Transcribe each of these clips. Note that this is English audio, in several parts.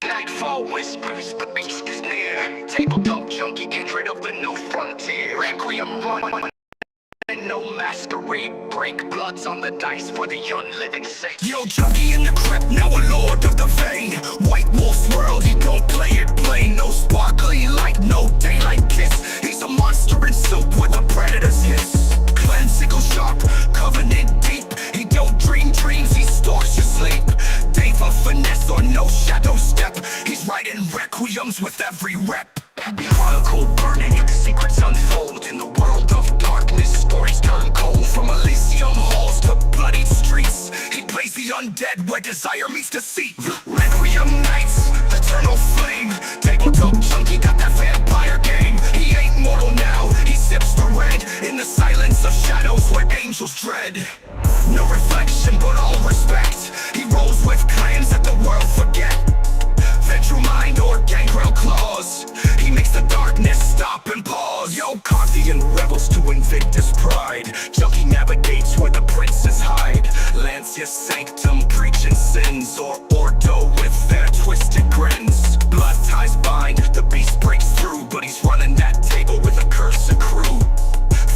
Nightfall whispers, the beast is near. Tabletop Junkie, kindred of the new frontier. Requiem run, and no masquerade. Break bloods on the dice for the unliving saint. Yo, Junkie in the crypt, now a lord of the vein. White Wolf's world, he don't play it plain. No sparkly light, no daylight kiss. He's a monster in soup with a predator's hiss. Clan sickle sharp, covenant deep. He don't dream dreams, he stalks your sleep. Dave of finesse or no shadow step. He's writing requiems with every rep. Chronicle burning, secrets unfold. In the world of darkness, stories turn cold. From Elysium halls to bloodied streets, he plays the undead where desire meets deceit. Requiem nights, eternal flame. Tabletop Junkie got that vampire game. He ain't mortal now, he sips the red. In the silence of shadows where angels dread. No reflection but all respect. He rolls with clans that the world forget. Vengeful mind or gangrel claws. He makes the darkness stop and pause. Yo, Carthian rebels to Invictus pride. Junkie navigates where the princes hide. Lancia Sanctum preaching sins. Or Ordo with their twisted grins. Blood ties bind, the beast breaks through. But he's running that table with a cursed crew.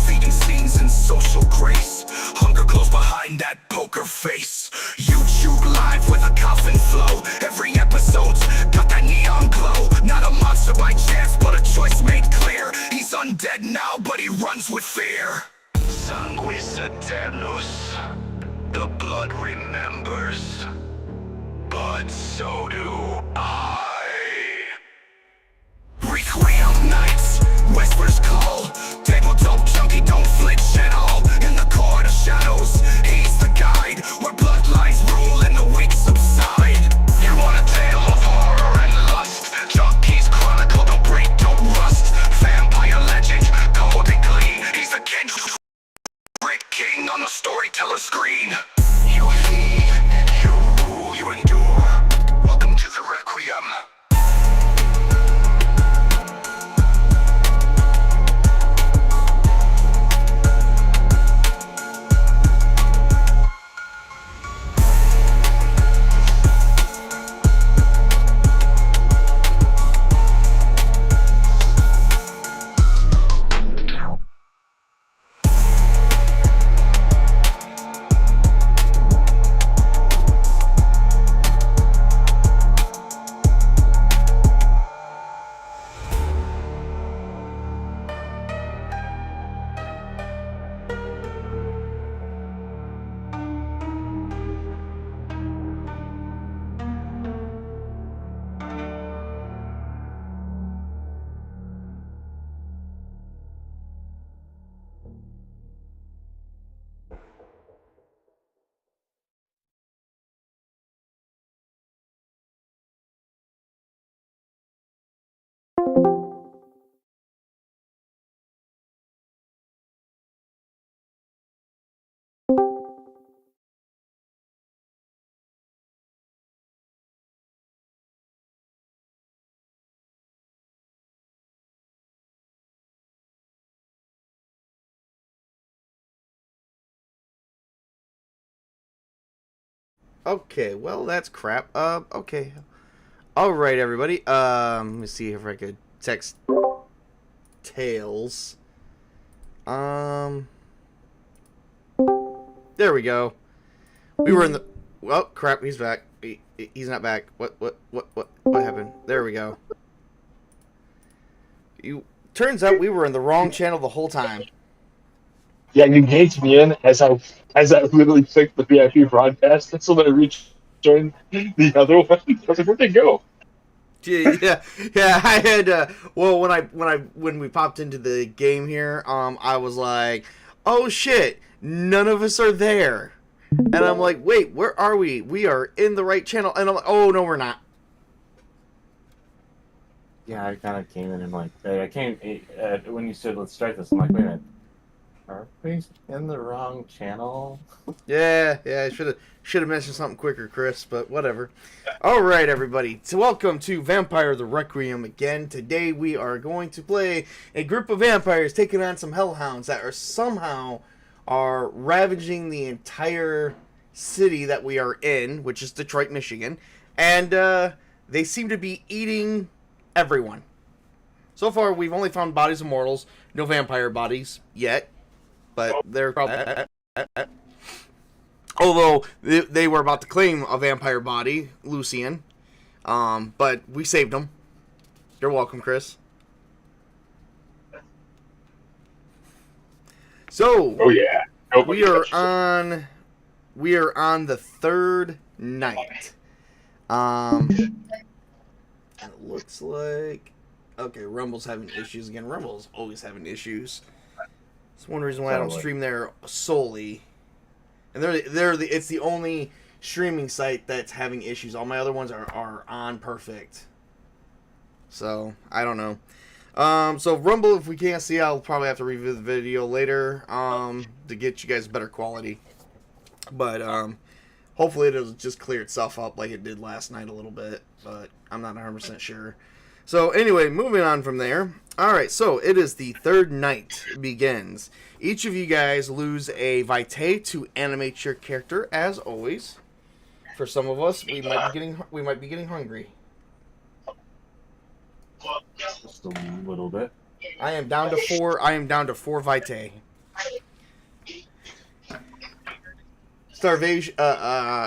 Feeding scenes in social grace. Hunger glows behind that poker face. YouTube live with a coffin flow. Every episode's got that neon glow. Not a monster by chance, but a choice made clear. He's undead now, but he runs with fear. Sanguis Eternus, the blood remembers, but so do I. Requiem nights, whispers call. Tabletop Junkie don't flinch at all. In the court of shadows, he's the guide. Where bloodlines rule and the weak subside. You want a tale of horror and lust? Junkie's Chronicle, don't break, don't rust. Vampire legend, golden glee. He's the king, great king on the storyteller screen. You feed, you endure. Welcome to the Requiem. Okay, well, that's crap. Okay. Alright, everybody. Let me see if I could text Tails. There we go. We were in the... Well, crap, he's back. He's not back. What happened? There we go. Turns out we were in the wrong channel the whole time. Yeah, you engaged me in as I literally clicked the VIP broadcast, and so then I rejoined the other one. I was like, where'd they go? Yeah. I had well, when we popped into the game here, I was like, oh shit, none of us are there, and I'm like, wait, where are we? We are in the right channel, and I'm like, oh no, we're not. Yeah, I kind of came in and like, I came when you said let's start this. I'm like, wait a minute, are we in the wrong channel? Yeah, I should have mentioned something quicker, Chris, but whatever. All right, everybody. So welcome to Vampire the Requiem again. Today we are going to play a group of vampires taking on some hellhounds that are somehow ravaging the entire city that we are in, which is Detroit, Michigan. And they seem to be eating everyone. So far, we've only found bodies of mortals, no vampire bodies yet, but they're probably... Although they were about to claim a vampire body, Lucian, but we saved them. You're welcome, Chris. So, Oh yeah. we are on the third night. It looks like, okay, Rumble's having issues again. Rumble's always having issues. It's one reason why I don't stream there solely. And it's the only streaming site that's having issues. All my other ones are on perfect. So, I don't know. So Rumble, if we can't see, I'll probably have to review the video later to get you guys better quality. But hopefully it'll just clear itself up like it did last night a little bit. But I'm not 100% sure. So anyway, moving on from there. Alright, so it is the third night begins. Each of you guys lose a vitae to animate your character, as always. For some of us, we might be getting hungry. Just a little bit. I am down to 4 vitae. Starvation.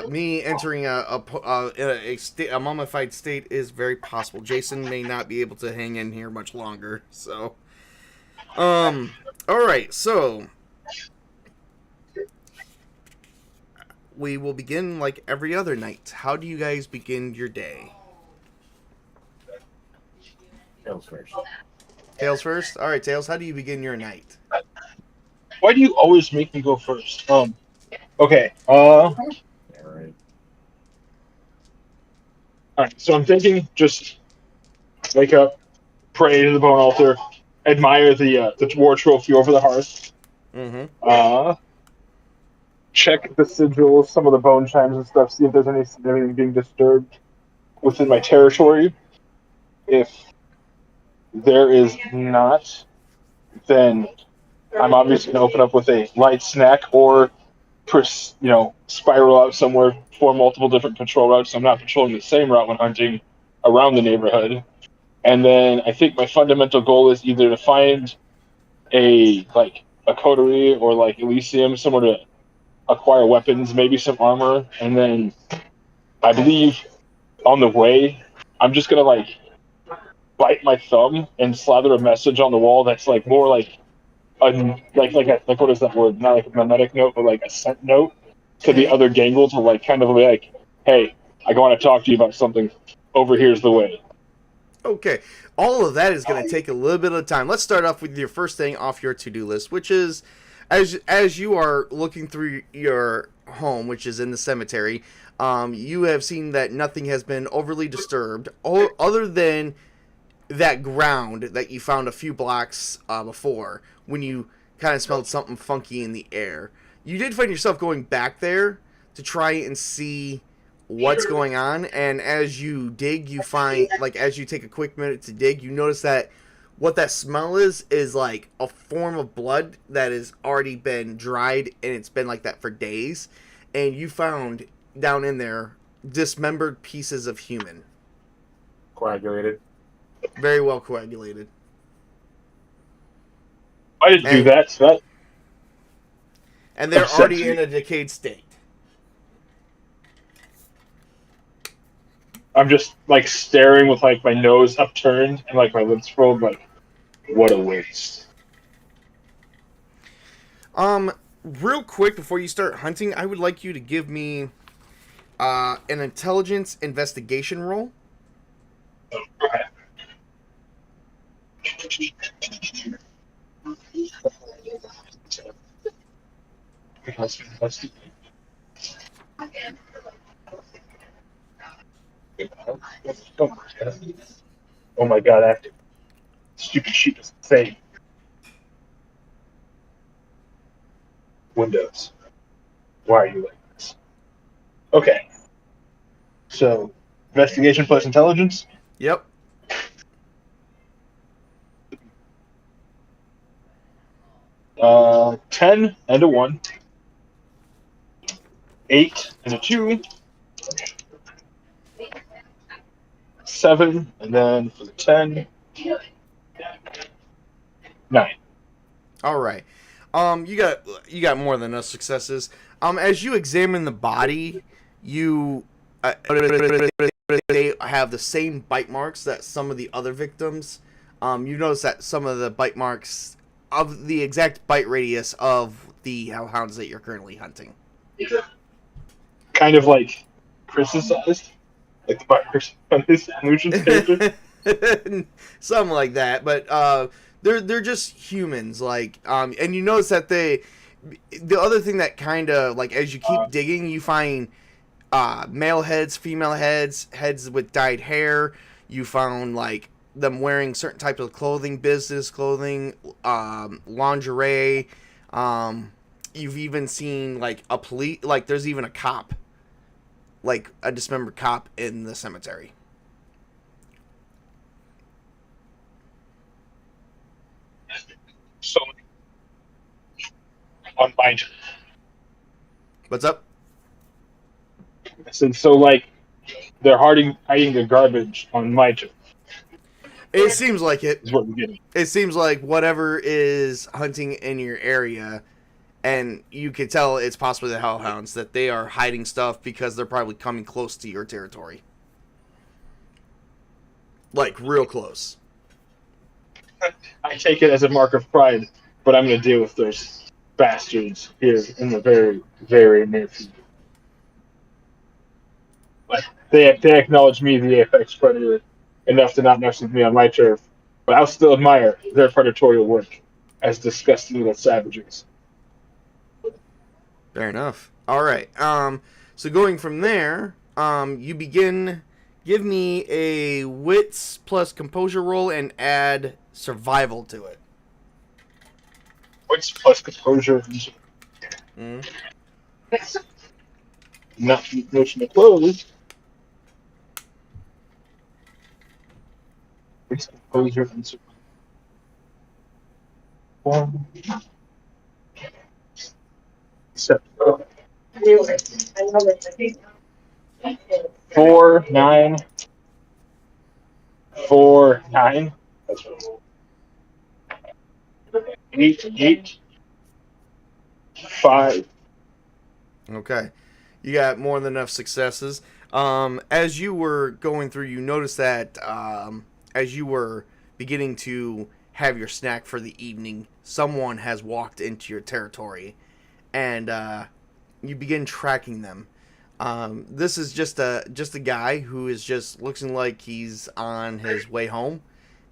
Me entering a mummified state is very possible. Jason may not be able to hang in here much longer. So, all right. So we will begin like every other night. How do you guys begin your day? Tails first. Tails first. All right, Tails. How do you begin your night? Why do you always make me go first? Okay. Yeah, right. Alright, so I'm thinking just wake up, pray to the bone altar, admire the war trophy over the hearth. Mm-hmm. Check the sigils, some of the bone chimes and stuff, see if there's anything being disturbed within my territory. If there is not, then I'm obviously going to open up with a light snack or, spiral out somewhere for multiple different patrol routes so I'm not patrolling the same route when hunting around the neighborhood. And then I think my fundamental goal is either to find a coterie or like Elysium, somewhere to acquire weapons, maybe some armor, and then I believe on the way I'm just going to bite my thumb and slather a message on the wall that's more like what is that word? Not like a mimetic note, but like a scent note to the other gangle to kind of be like, hey, I want to talk to you about something. Over here's the way. Okay, all of that is going to take a little bit of time. Let's start off with your first thing off your to-do list, which is as you are looking through your home, which is in the cemetery, you have seen that nothing has been overly disturbed, other than that ground that you found a few blocks before when you kind of smelled something funky in the air. You did find yourself going back there to try and see what's going on, and as you dig, you find, as you take a quick minute to dig, you notice that what that smell is like a form of blood that has already been dried, and it's been like that for days, and you found down in there dismembered pieces of human. Coagulated. Very well coagulated. I didn't do that, so that... And they're already in a decayed state. I'm just staring with my nose upturned and my lips rolled, what a waste. Real quick before you start hunting, I would like you to give me an intelligence investigation roll. Okay. Oh my god, that stupid sheet doesn't say. Windows. Why are you like this? Okay. So, investigation plus intelligence? Yep. 10 and a 1. 8 and a 2. 7, and then for the 10, 9. All right. You got more than enough successes. As you examine the body, you they have the same bite marks that some of the other victims. You notice that some of the bite marks of the exact bite radius of the hellhounds that you're currently hunting. Kind of like Chris's size, like the bite Chris on his illusions character. Something like that, but they're just humans, like and you notice that the other thing that kind of like as you keep digging, you find male heads, female heads, heads with dyed hair. You found like them wearing certain types of clothing, business clothing, lingerie. You've even seen like a police, like there's even a cop, like a dismembered cop in the cemetery. So on my turn, What's up? I said, so like they're hiding the garbage on my turn. It seems like it. Is what we're getting. It seems like whatever is hunting in your area, and you can tell it's possibly the hellhounds, that they are hiding stuff because they're probably coming close to your territory. Like, real close. I take it as a mark of pride, but I'm going to deal with those bastards here in the very, very near future. Like, they acknowledge me, the apex predator, enough to not mess with me on my turf, but I'll still admire their predatorial work as disgusting little savages. Fair enough. All right. So going from there, you begin. Give me a wits plus composure roll and add survival to it. Wits plus composure. Mm. Not motion to close. Wits composure and survival. 1, 7, 4, 9, 4, 9. 8, 5. Okay. You got more than enough successes. As you were going through, you noticed that as you were beginning to have your snack for the evening, someone has walked into your territory, and you begin tracking them. This is just a guy who is just looking like he's on his way home,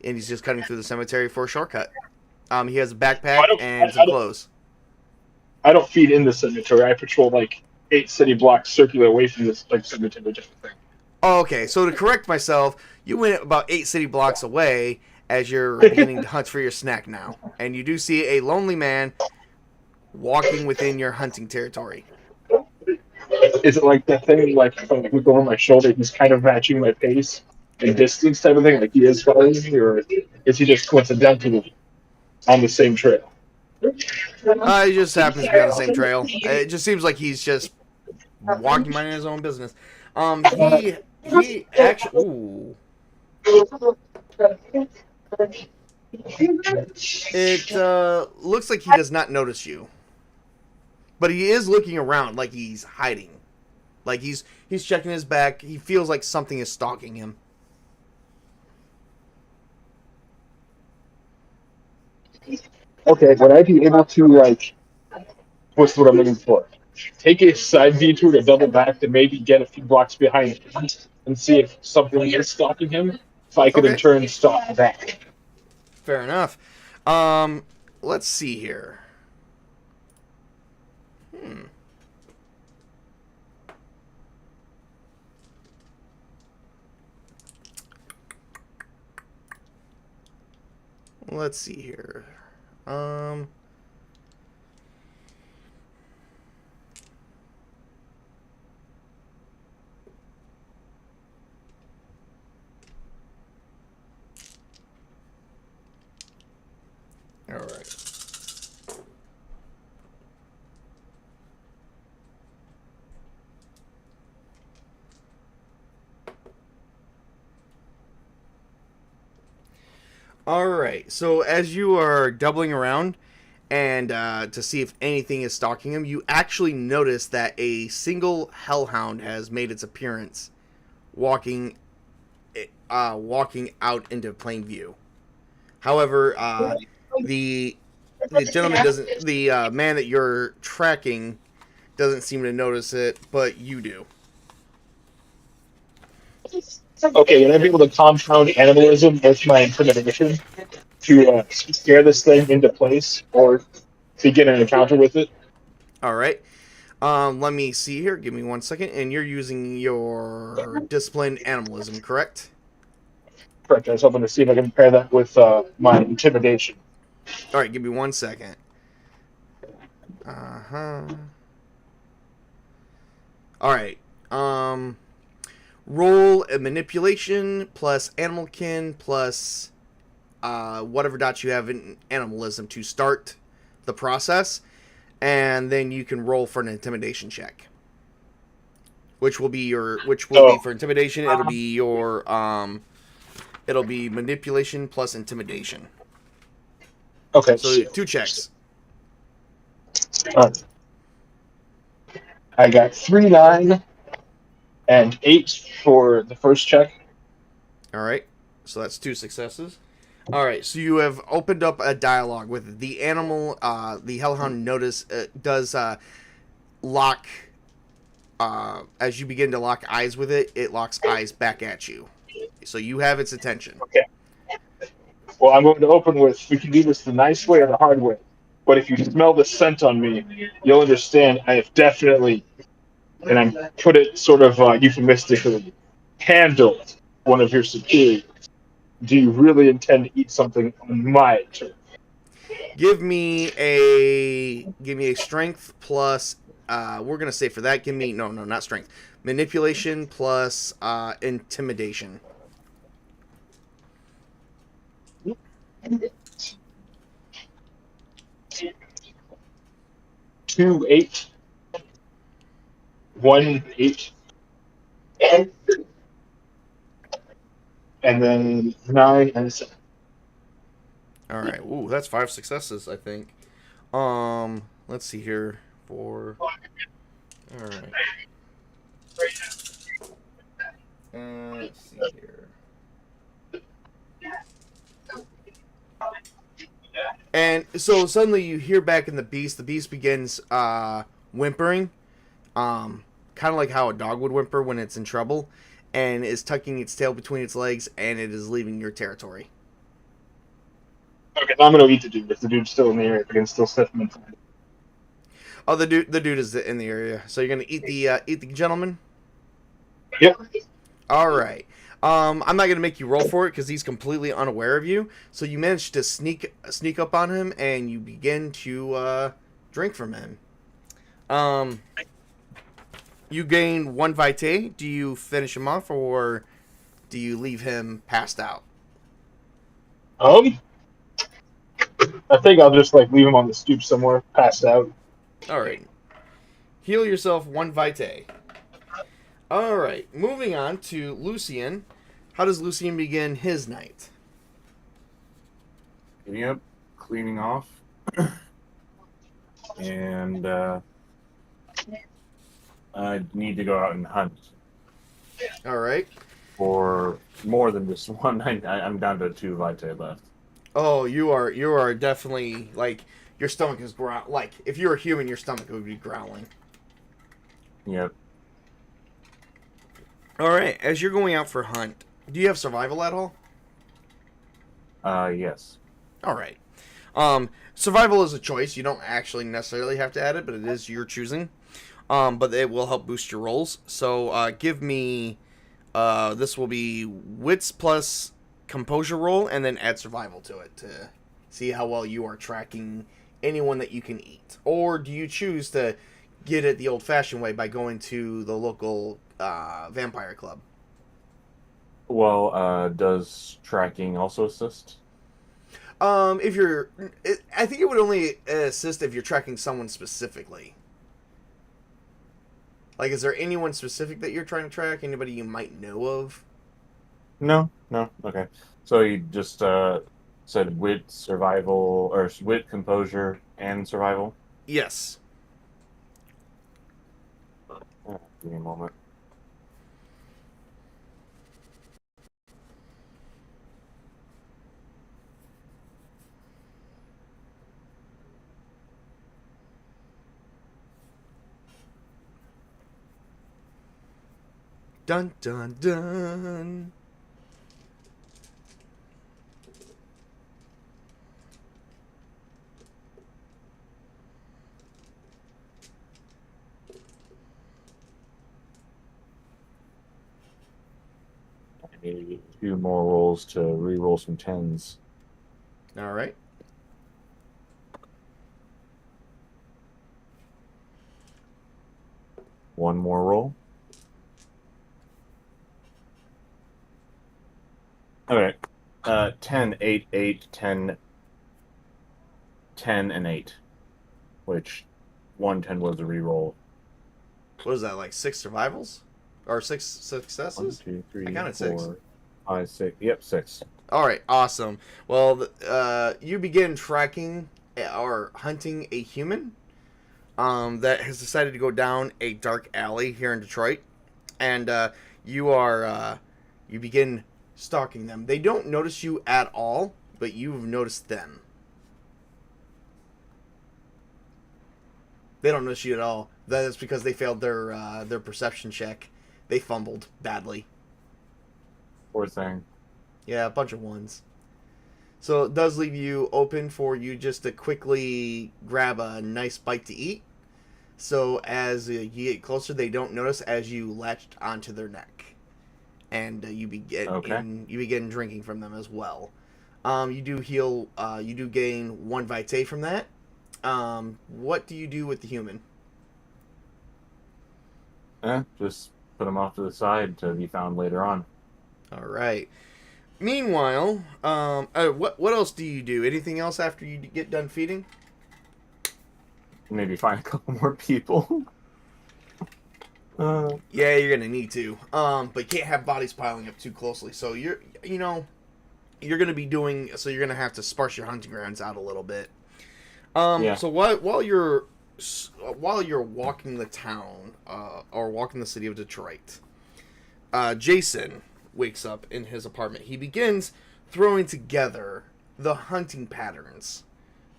and he's just cutting through the cemetery for a shortcut. He has a backpack and some clothes. I don't feed in the cemetery. I patrol like 8 city blocks circular away from this like cemetery just thing. Oh, okay, so to correct myself, you went about 8 city blocks away as you're beginning to hunt for your snack now. And you do see a lonely man walking within your hunting territory. Is it like that thing, like if I look over my shoulder, he's kind of matching my pace and distance type of thing, like he is following me, or is he just coincidentally on the same trail? He just happens to be on the same trail. It just seems like he's just walking minding his own business. He actually. Ooh. It looks like he does not notice you, but he is looking around like he's hiding, like he's checking his back. He feels like something is stalking him. Okay, would I be able to like, what's what I'm looking for? Take a side detour to double back to maybe get a few blocks behind him and see if something is stalking him. If I could in Okay. turn stalk back. Fair enough. Let's see here. Let's see here. All right. All right. So as you are doubling around and to see if anything is stalking him, you actually notice that a single hellhound has made its appearance, walking walking out into plain view. However, the the gentleman doesn't. The man that you're tracking doesn't seem to notice it, but you do. Okay, would I be able to compound animalism with my intimidation to scare this thing into place or begin an encounter with it? All right. Let me see here. Give me 1 second. And you're using your disciplined animalism, correct? Correct. I was hoping to see if I can pair that with my intimidation. All right. Give me 1 second. Uh huh. All right. Roll a manipulation plus animal kin plus whatever dots you have in animalism to start the process, and then you can roll for an intimidation check. Which will be for intimidation. It'll be manipulation plus intimidation. Okay. So 2 checks. I got 3, 9, and 8 for the first check. All right. So that's 2 successes. All right. So you have opened up a dialogue with the animal. The hellhound does lock. As you begin to lock eyes with it, it locks eyes back at you. So you have its attention. Okay. Well, I'm going to open with, we can do this the nice way or the hard way. But if you smell the scent on me, you'll understand I have definitely, and I put it sort of euphemistically, handled one of your superiors. Do you really intend to eat something on my turf? Give me a strength plus. We're gonna say for that. Give me no, not strength. Manipulation plus intimidation. 2, 8, 1, 8, and then 9 and 7. All right. Ooh, that's 5 successes, I think. Let's see here. 4. All right. Let's see here. And so suddenly you hear back in the beast. The beast begins whimpering, kind of like how a dog would whimper when it's in trouble, and is tucking its tail between its legs, and it is leaving your territory. Okay, I'm going to eat the dude. If the dude's still in the area, I can still set him in. Oh, the dude is in the area. So you're gonna eat the gentleman. Yep. All right. I'm not gonna make you roll for it because he's completely unaware of you. So you manage to sneak up on him, and you begin to drink from him. You gain 1 vitae. Do you finish him off, or do you leave him passed out? I think I'll just leave him on the stoop somewhere, passed out. All right. Heal yourself 1 vitae. All right. Moving on to Lucian. How does Lucian begin his night? Getting up, cleaning off, and I need to go out and hunt All right. for more than just one. I'm down to 2 vitae left. Oh, you are definitely your stomach is like if you were human, your stomach would be growling. Yep. All right. As you're going out for hunt, do you have survival at all? Yes. All right. Survival is a choice. You don't actually necessarily have to add it, but it is your choosing. But it will help boost your rolls. So give me. This will be wits plus composure roll, and then add survival to it to see how well you are tracking anyone that you can eat. Or do you choose to get it the old-fashioned way by going to the local vampire club? Well, does tracking also assist? I think it would only assist if you're tracking someone specifically. Like, is there anyone specific that you're trying to track? Anybody you might know of? No. Okay. So you just said wit, survival, or wit, composure, and survival. Yes. Give me a moment. Dun dun dun. I need 2 more rolls to re-roll some 10s. All right. One more roll. Okay. 10, 8, 8, 10, 10, and 8. Which 110 was a re-roll. What is that, like 6 survivals? Or 6 successes? 1, 2, 3, I counted 4, 6. 5, 6. Yep, 6. All right, awesome. Well, you begin tracking or hunting a human that has decided to go down a dark alley here in Detroit, and you begin stalking them. They don't notice you at all, but you've noticed them. They don't notice you at all. That's because they failed their perception check. They fumbled badly. Poor thing. Yeah, a bunch of ones. So it does leave you open for you just to quickly grab a nice bite to eat. So as you get closer, they don't notice as you latched onto their neck, and you begin drinking from them as well. You do heal. You do gain 1 vitae from that. What do you do with the human? Just put them off to the side to be found later on. All right. Meanwhile, what else do you do? Anything else after you get done feeding? Maybe find a couple more people. Yeah, you're gonna need to. But you can't have bodies piling up too closely. So you're gonna be doing. So you're gonna have to sparse your hunting grounds out a little bit. Yeah. So while you're walking the town, or walking the city of Detroit, Jason wakes up in his apartment. He begins throwing together the hunting patterns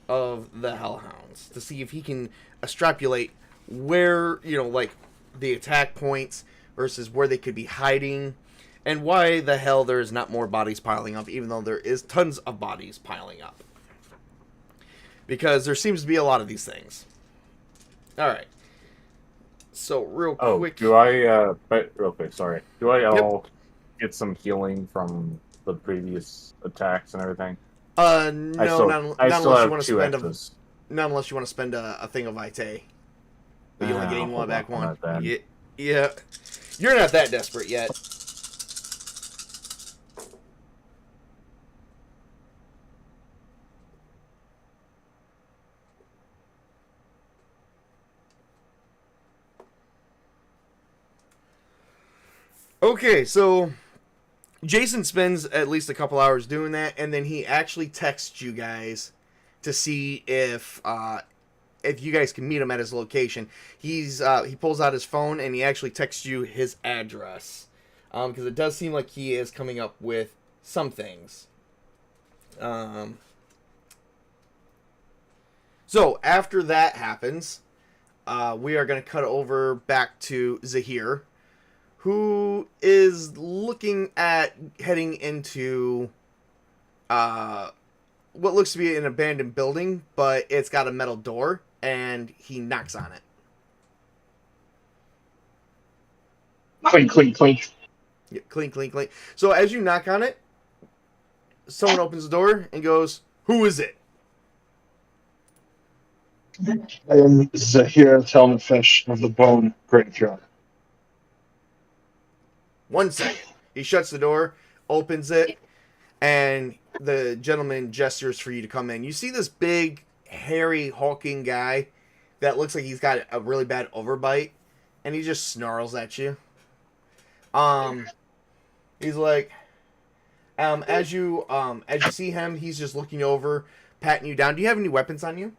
of the Hellhounds to see if he can extrapolate where, like the attack points versus where they could be hiding, and why the hell there is not more bodies piling up, even though there is tons of bodies piling up. Because there seems to be a lot of these things. Alright. So, real quick... do I, real quick, sorry. Do I all get some healing from the previous attacks and everything? No, not unless you want to spend a thing of Vitae. But you only gain one back one. Yeah. You're not that desperate yet. Okay, so Jason spends at least a couple hours doing that, and then he actually texts you guys to see if you guys can meet him at his location. He pulls out his phone and he actually texts you his address, because it does seem like he is coming up with some things. So after that happens, we are going to cut over back to Zahir, who is looking at heading into what looks to be an abandoned building, but it's got a metal door, and he knocks on it. Clink, clink, clink. Yeah, clink, clink, clink. So as you knock on it, someone opens the door and goes, "Who is it?" I am Zahir Telmanfish of the Bone Graveyard. 1 second. He shuts the door, opens it, and the gentleman gestures for you to come in. You see this big, hairy, hulking guy that looks like he's got a really bad overbite, and he just snarls at you. He's like, As you see him, he's just looking over, patting you down. Do you have any weapons on you?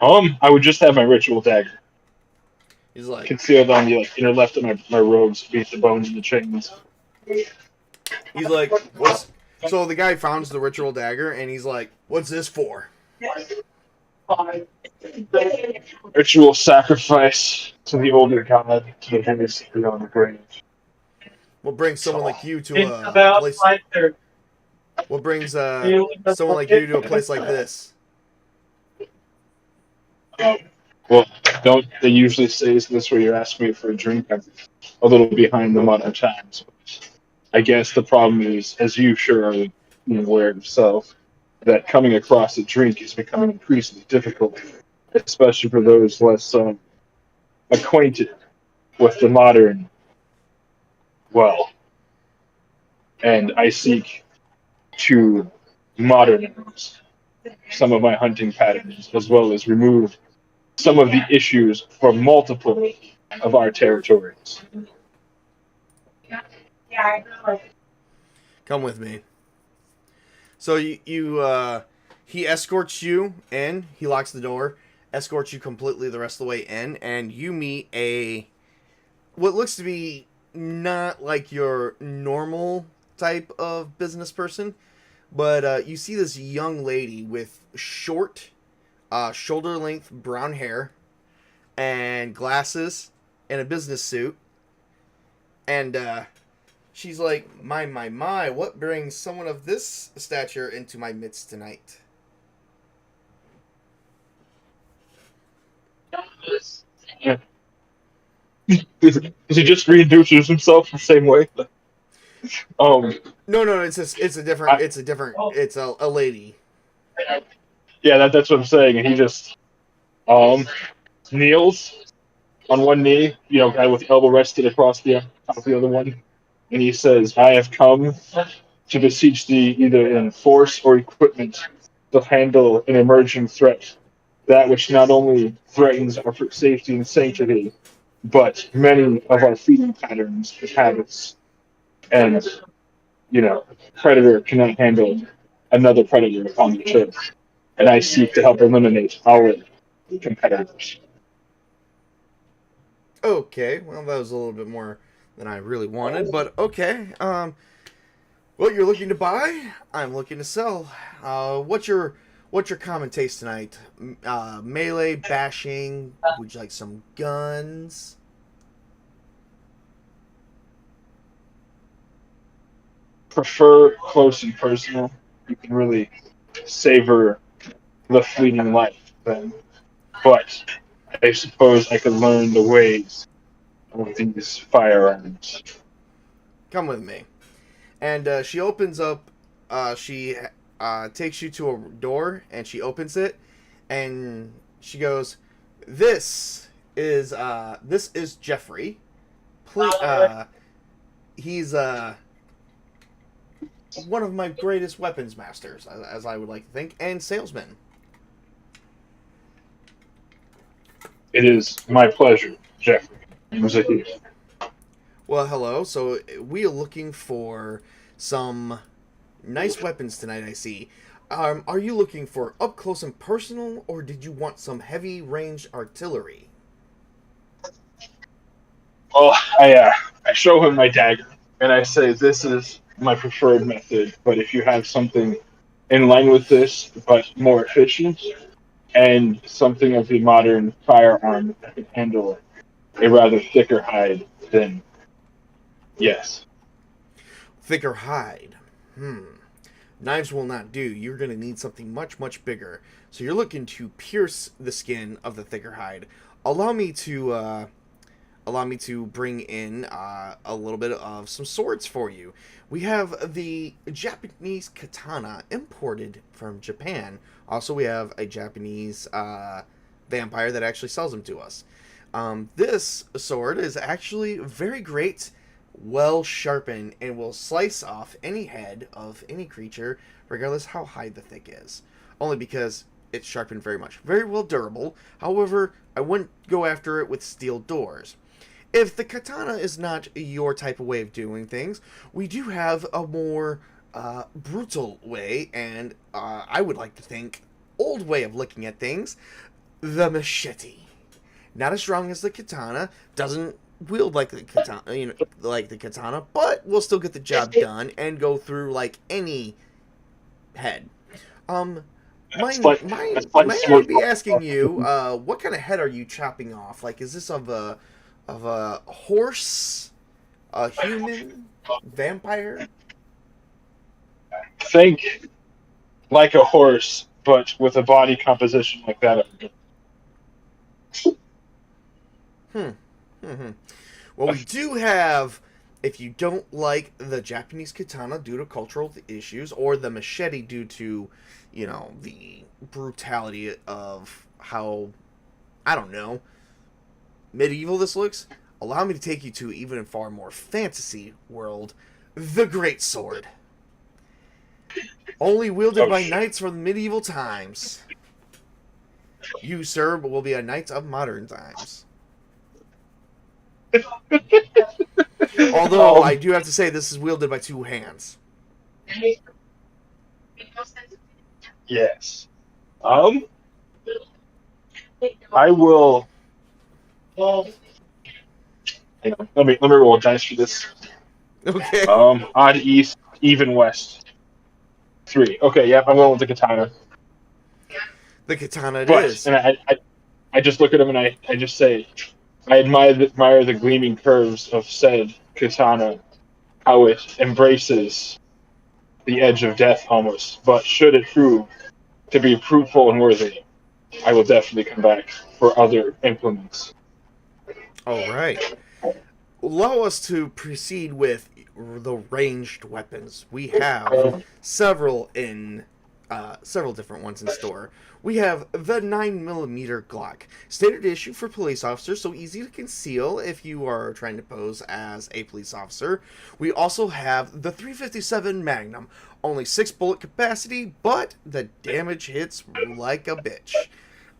I would just have my ritual dagger He's like, concealed on the inner left of my robes, beneath the bones and the chains. what's? So the guy founds the ritual dagger, and he's like, "What's this for?" Ritual sacrifice to the older god, to the goodness beyond the grave. What brings someone like you to a place? What brings someone like you to a place like this? Well, don't they usually say is this where you're asking me for a drink? I'm a little behind the modern times. I guess the problem is, as you sure are aware of yourself, that coming across a drink is becoming increasingly difficult, especially for those less acquainted with the modern and I seek to modernize some of my hunting patterns, as well as remove some of the issues for multiple of our territories. Come with me. So he escorts you in. He locks the door, escorts you completely the rest of the way in, and you meet what looks to be not like your normal type of business person, but you see this young lady with short, shoulder-length brown hair and glasses and a business suit, and she's like, my, what brings someone of this stature into my midst tonight? Yeah. Does he just reintroduce himself the same way? No, it's a lady. Yeah, that's what I'm saying. And he just kneels on one knee, kind of with the elbow rested across the top of the other one, and he says, "I have come to beseech thee, either in force or equipment, to handle an emerging threat, that which not only threatens our safety and sanctity, but many of our feeding patterns and habits. And, predator cannot handle another predator on the turf. And I seek to help eliminate our competitors." Okay, well, that was a little bit more than I really wanted, but okay. What you're looking to buy, I'm looking to sell. What's your common taste tonight? Melee, bashing. Would you like some guns? Prefer close and personal. You can really savor the fleeting life then. But I suppose I could learn the ways of these firearms. Come with me. And she opens up. She takes you to a door, and she opens it, and she goes, "This is Jeffrey. Please, he's one of my greatest weapons masters, as I would like to think, and salesman." It is my pleasure, Jeffrey. Was it you? Well, hello. So we are looking for some nice weapons tonight, I see. Are you looking for up close and personal, or did you want some heavy range artillery? Well, I show him my dagger, and I say, "This is my preferred method, but if you have something in line with this, but more efficient, and something of the modern firearm that can handle a rather thicker hide, then yes." Thicker hide. Knives will not do. You're going to need something much, much bigger. So you're looking to pierce the skin of the thicker hide. Allow me to bring in a little bit of some swords for you. We have the Japanese katana imported from Japan. Also, we have a Japanese vampire that actually sells them to us. This sword is actually very great, well sharpened, and will slice off any head of any creature, regardless how high the thick is. Only because it's sharpened very much. Very well durable. However, I wouldn't go after it with steel doors. If the katana is not your type of way of doing things, we do have a more brutal way, and I would like to think old way of looking at things, the machete. Not as strong as the katana, doesn't wield like the katana, but will still get the job done and go through like any head. Um, It's like may I smart. be asking you, what kind of head are you chopping off? Like, is this of a horse, a human, vampire? Think like a horse, but with a body composition like that. Hmm. Hmm. Well, we do have. If you don't like the Japanese katana due to cultural issues, or the machete due to, the brutality of how, I don't know, medieval this looks, allow me to take you to even a far more fantasy world, the Great Sword. Only wielded by knights from medieval times. You, sir, will be a knight of modern times. Although, I do have to say, this is wielded by two hands. Yes. I will. Hang on, let me roll a dice for this. Okay. Odd east, even west. 3. Okay, yep, I'm going with the katana. The katana it But is. and I just look at him and I just say, I admire the gleaming curves of said katana, how it embraces the edge of death almost. But should it prove to be fruitful and worthy, I will definitely come back for other implements. All right. Allow us to proceed with the ranged weapons. We have several different ones in store. We have the 9mm Glock, standard issue for police officers, so easy to conceal if you are trying to pose as a police officer. We also have the 357 Magnum, only 6 bullet capacity, but the damage hits like a bitch.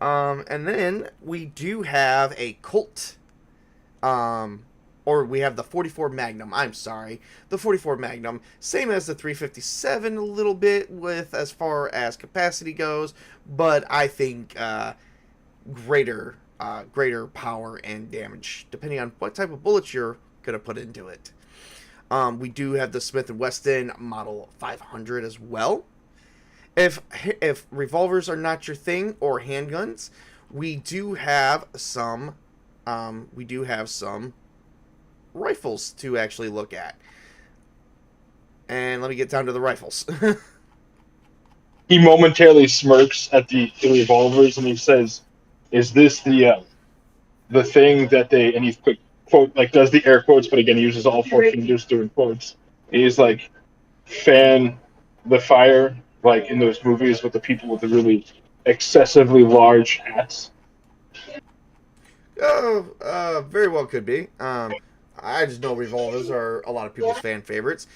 And then we do have a Colt, or we have the 44 Magnum, I'm sorry. The 44 Magnum, same as the 357 a little bit with as far as capacity goes, but I think greater power and damage, depending on what type of bullets you're going to put into it. We do have the Smith & Wesson Model 500 as well. If revolvers are not your thing, or handguns, we do have some rifles to actually look at. And let me get down to the rifles. He momentarily smirks at the revolvers and he says, "Is this the thing that they?" And he's quick quote like does the air quotes, but again he uses all 4 fingers doing quotes. He's like, "Fan the fire," like in those movies with the people with the really excessively large hats. Oh, very well could be. I just know revolvers are a lot of people's fan favorites.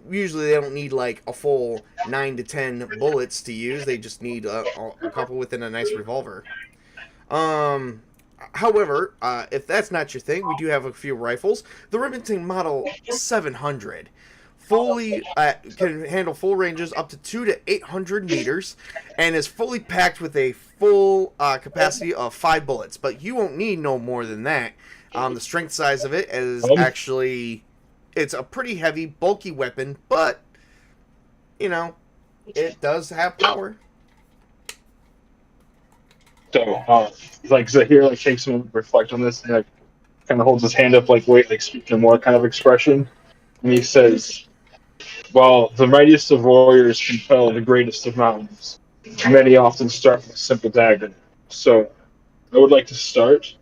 Usually they don't need like a full 9 to 10 bullets to use. They just need a couple within a nice revolver. However, if that's not your thing, we do have a few rifles. The Remington Model 700 fully can handle full ranges up to 200 to 800 meters, and is fully packed with a full capacity of 5 bullets. But you won't need no more than that. The strength size of it is actually, it's a pretty heavy, bulky weapon, but it does have power. So like Zahir like takes a moment to reflect on this and like kind of holds his hand up like wait like speaking more kind of expression, and he says, "While the mightiest of warriors can fell the greatest of mountains, many often start with a simple dagger. So I would like to start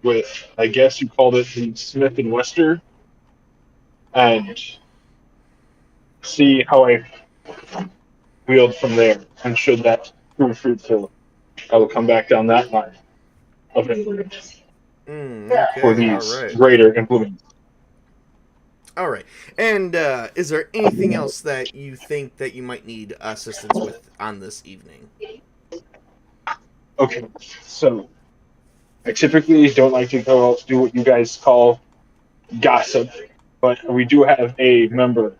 with, I guess you called it the Smith and Wester, and see how I wield from there. And should that prove fruitful, I will come back down that line of influence for Okay, all these right. greater implements." All right. And is there anything else that you think that you might need assistance with on this evening? Okay, so I typically don't like to go out do what you guys call gossip, but we do have a member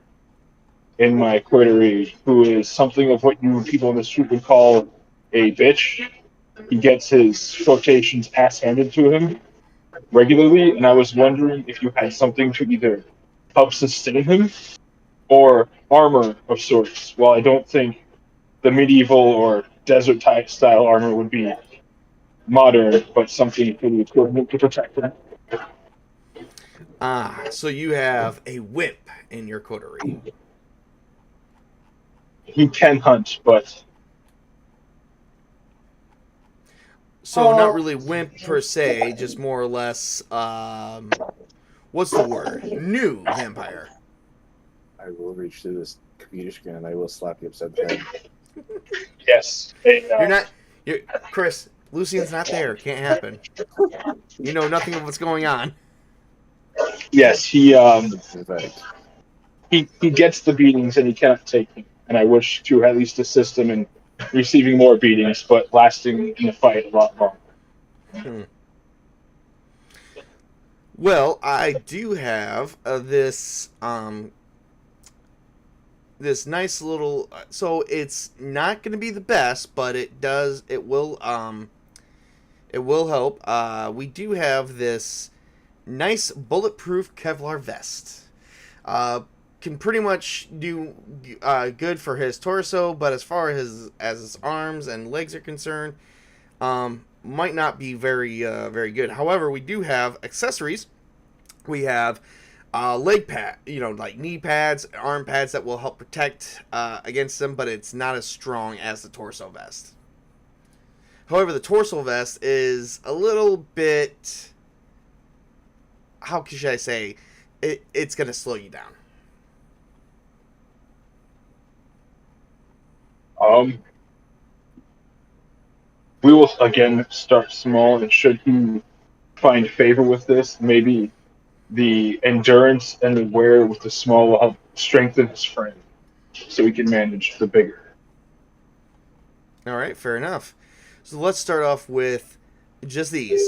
in my coterie who is something of what you people in the street would call a bitch. He gets his quotations ass handed to him regularly, and I was wondering if you had something to either help sustain him or armor of sorts. While I don't think the medieval or desert type style armor would be modern, but something pretty equivalent to protect him. Ah, so you have a whip in your coterie. He can hunt, but So not really wimp per se, just more or less, what's the word? New vampire. I will reach through this computer screen and I will slap you upside the head. yes. You're not, you're Chris. Lucian's not there. Can't happen. You know nothing of what's going on. Yes, Right. he gets the beatings and he cannot take them. And I wish to at least assist him in receiving more beatings, but lasting in the fight a lot longer. Hmm. Well, I do have this nice little. So it's not going to be the best, but it will help. We do have this nice bulletproof Kevlar vest. Can pretty much do good for his torso, but as far as his arms and legs are concerned, might not be very good. However, we do have accessories. We have leg pad, like knee pads, arm pads that will help protect against them, but it's not as strong as the torso vest. However, the torso vest is a little bit, how should I say, it's going to slow you down. We will again start small, and should he find favor with this, maybe the endurance and the wear with the small will help strengthen his frame, so he can manage the bigger. All right, fair enough. So let's start off with just these.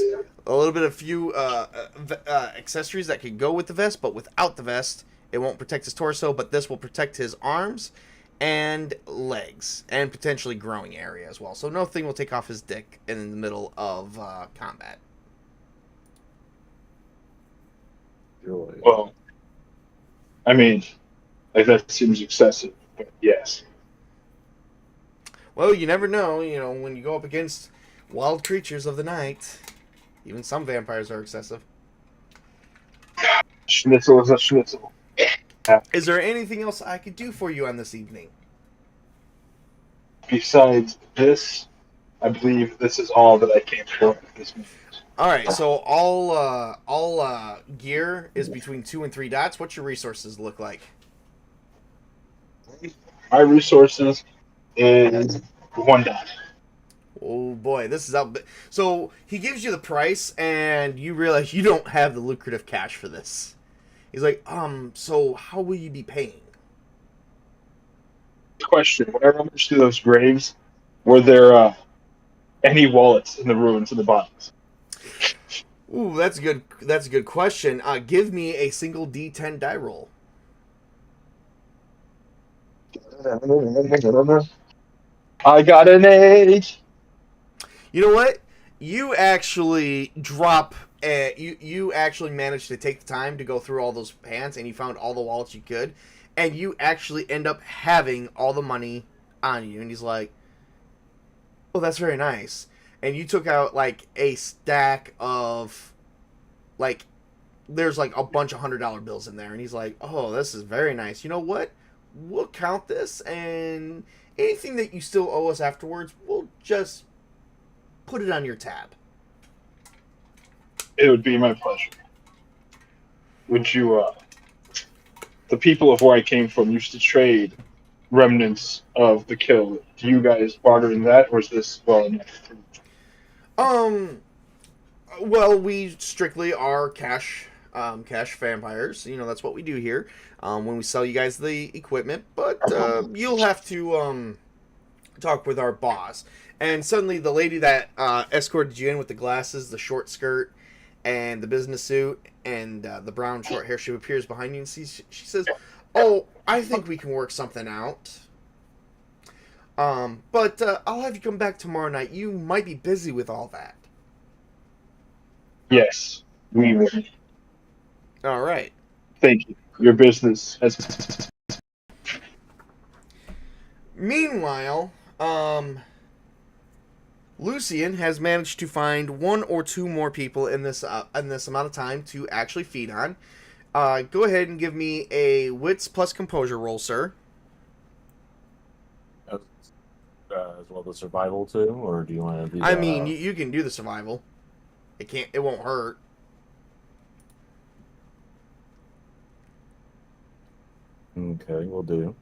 A little bit of few accessories that could go with the vest, but without the vest, it won't protect his torso, but this will protect his arms and legs, and potentially growing area as well. So nothing will take off his dick in the middle of combat. Well, I mean, like that seems excessive, but yes. Well, you never know, when you go up against wild creatures of the night. Even some vampires are excessive. Schnitzel is a schnitzel. Is there anything else I could do for you on this evening? Besides this, I believe this is all that I came for at this moment. All right, so all gear is between 2 and 3 dots. What's your resources look like? My resources is 1 dot. Oh boy, this is out. So he gives you the price, and you realize you don't have the lucrative cash for this. He's like, so how will you be paying? Question: when I rummaged through those graves, were there any wallets in the ruins of the bodies? Ooh, that's good. That's a good question. Give me a single D10 die roll. I got an 8. You know what? You actually drop. You actually managed to take the time to go through all those pants, and you found all the wallets you could, and you actually end up having all the money on you. And he's like, "Oh, that's very nice." And you took out like a stack of, like, there's like a bunch of $100 bills in there, and he's like, "Oh, this is very nice. You know what? We'll count this, and anything that you still owe us afterwards, we'll just put it on your tab." It would be my pleasure. Would you, the people of where I came from used to trade remnants of the kill. Do you guys barter in that, or is this well enough? Well, we strictly are cash vampires. That's what we do here. When we sell you guys the equipment, but you'll have to talk with our boss. And suddenly the lady that escorted you in with the glasses, the short skirt, and the business suit, and the brown short hair, she appears behind you and she says, "Oh, I think we can work something out. But I'll have you come back tomorrow night. You might be busy with all that." Yes, we will. All right. Thank you. Your business has. Meanwhile, Lucian has managed to find one or two more people in this amount of time to actually feed on. Go ahead and give me a wits plus composure roll, sir. As well as survival too, or do you want to do? I mean, you can do the survival. It won't hurt. Okay, we'll do.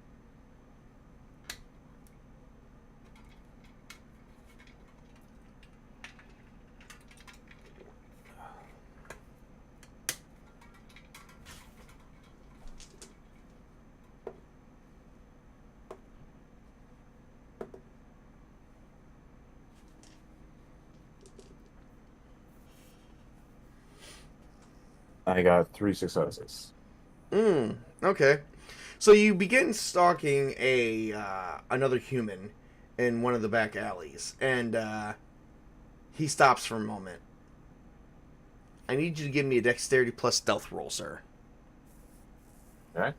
I got 3 successes. Okay. So you begin stalking another human in one of the back alleys, and he stops for a moment. I need you to give me a dexterity plus stealth roll, sir. Okay.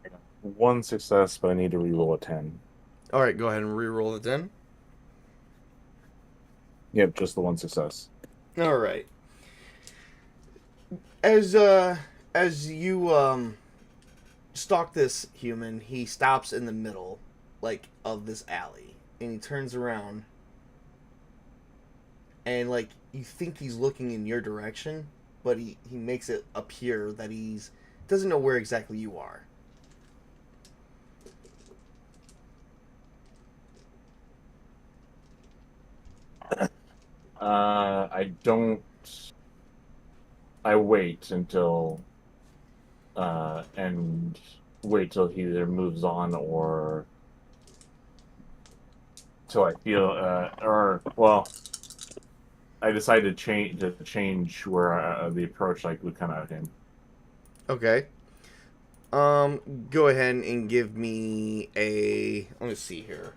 I got 1 success, but I need to reroll a 10. All right, go ahead and re-roll it then. Yep, just the 1 success. All right. As you stalk this human, he stops in the middle, like, of this alley, and he turns around, and like you think he's looking in your direction, but he makes it appear that he's doesn't know where exactly you are. I don't. I wait until, and wait till he either moves on or till I feel, or well, I decided to change where the approach like would come at him. Okay. Go ahead and give me a. Let me see here.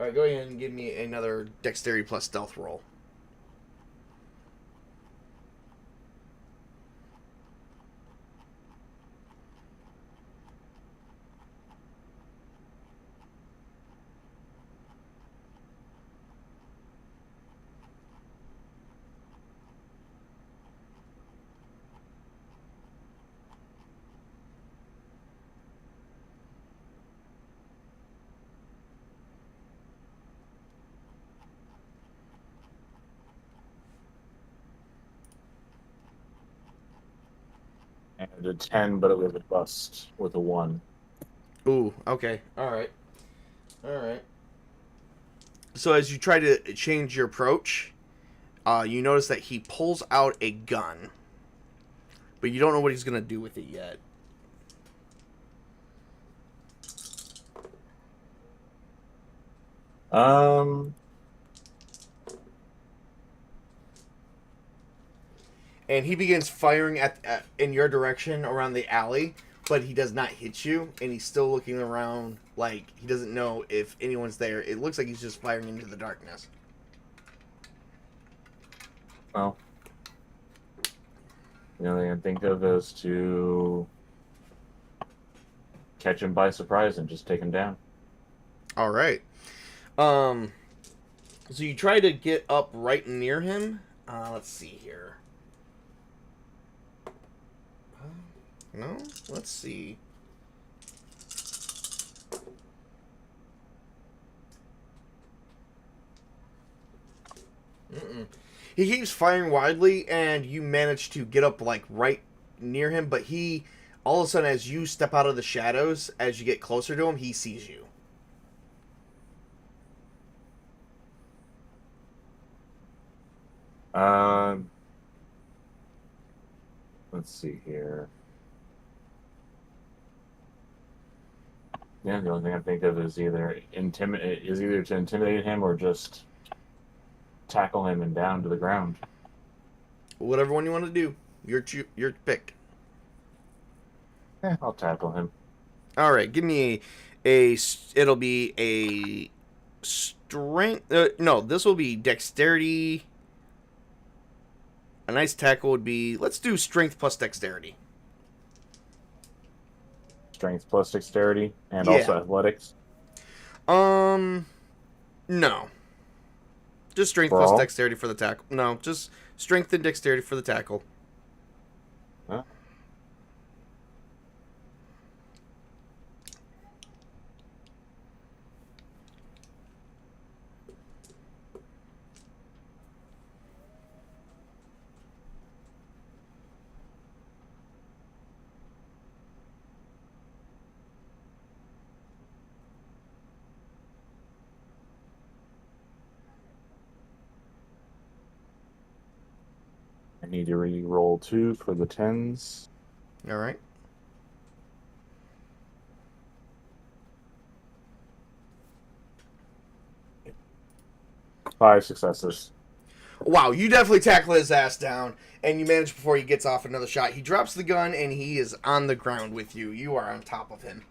All right, go ahead and give me another dexterity plus stealth roll. And a 10, but it was a bust with a 1. Ooh, okay. All right. All right. So as you try to change your approach, you notice that he pulls out a gun, but you don't know what he's going to do with it yet. And he begins firing in your direction around the alley, but he does not hit you, and he's still looking around like he doesn't know if anyone's there. It looks like he's just firing into the darkness. Well, the only thing I can think of is to catch him by surprise and just take him down. All right. So you try to get up right near him. Let's see here. No? Let's see. Mm-mm. He keeps firing widely, and you manage to get up, like, right near him, but he, all of a sudden, as you step out of the shadows, as you get closer to him, he sees you. Let's see here. Yeah, the only thing I think of is either to intimidate him or just tackle him and down to the ground. Whatever one you want to do. Your pick. I'll tackle him. All right, give me it'll be a strength. No, this will be dexterity. A nice tackle would be, let's do strength plus dexterity. Strength plus dexterity and Yeah. also athletics. No. Just strength plus Brawl? dexterity for the tackle. No, just strength and dexterity for the tackle. Huh? I need to re-roll 2 for the 10s. All right. Five successes. Wow, you definitely tackle his ass down, and you manage before he gets off another shot. He drops the gun, and he is on the ground with you. You are on top of him.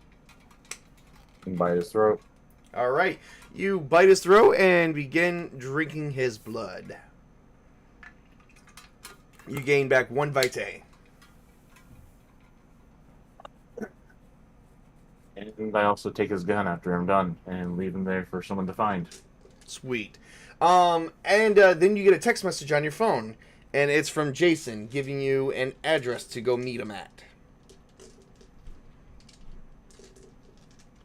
And bite his throat. All right. You bite his throat and begin drinking his blood. You gain back 1 vitae. And I also take his gun after I'm done and leave him there for someone to find. Sweet. Then you get a text message on your phone, and it's from Jason giving you an address to go meet him at.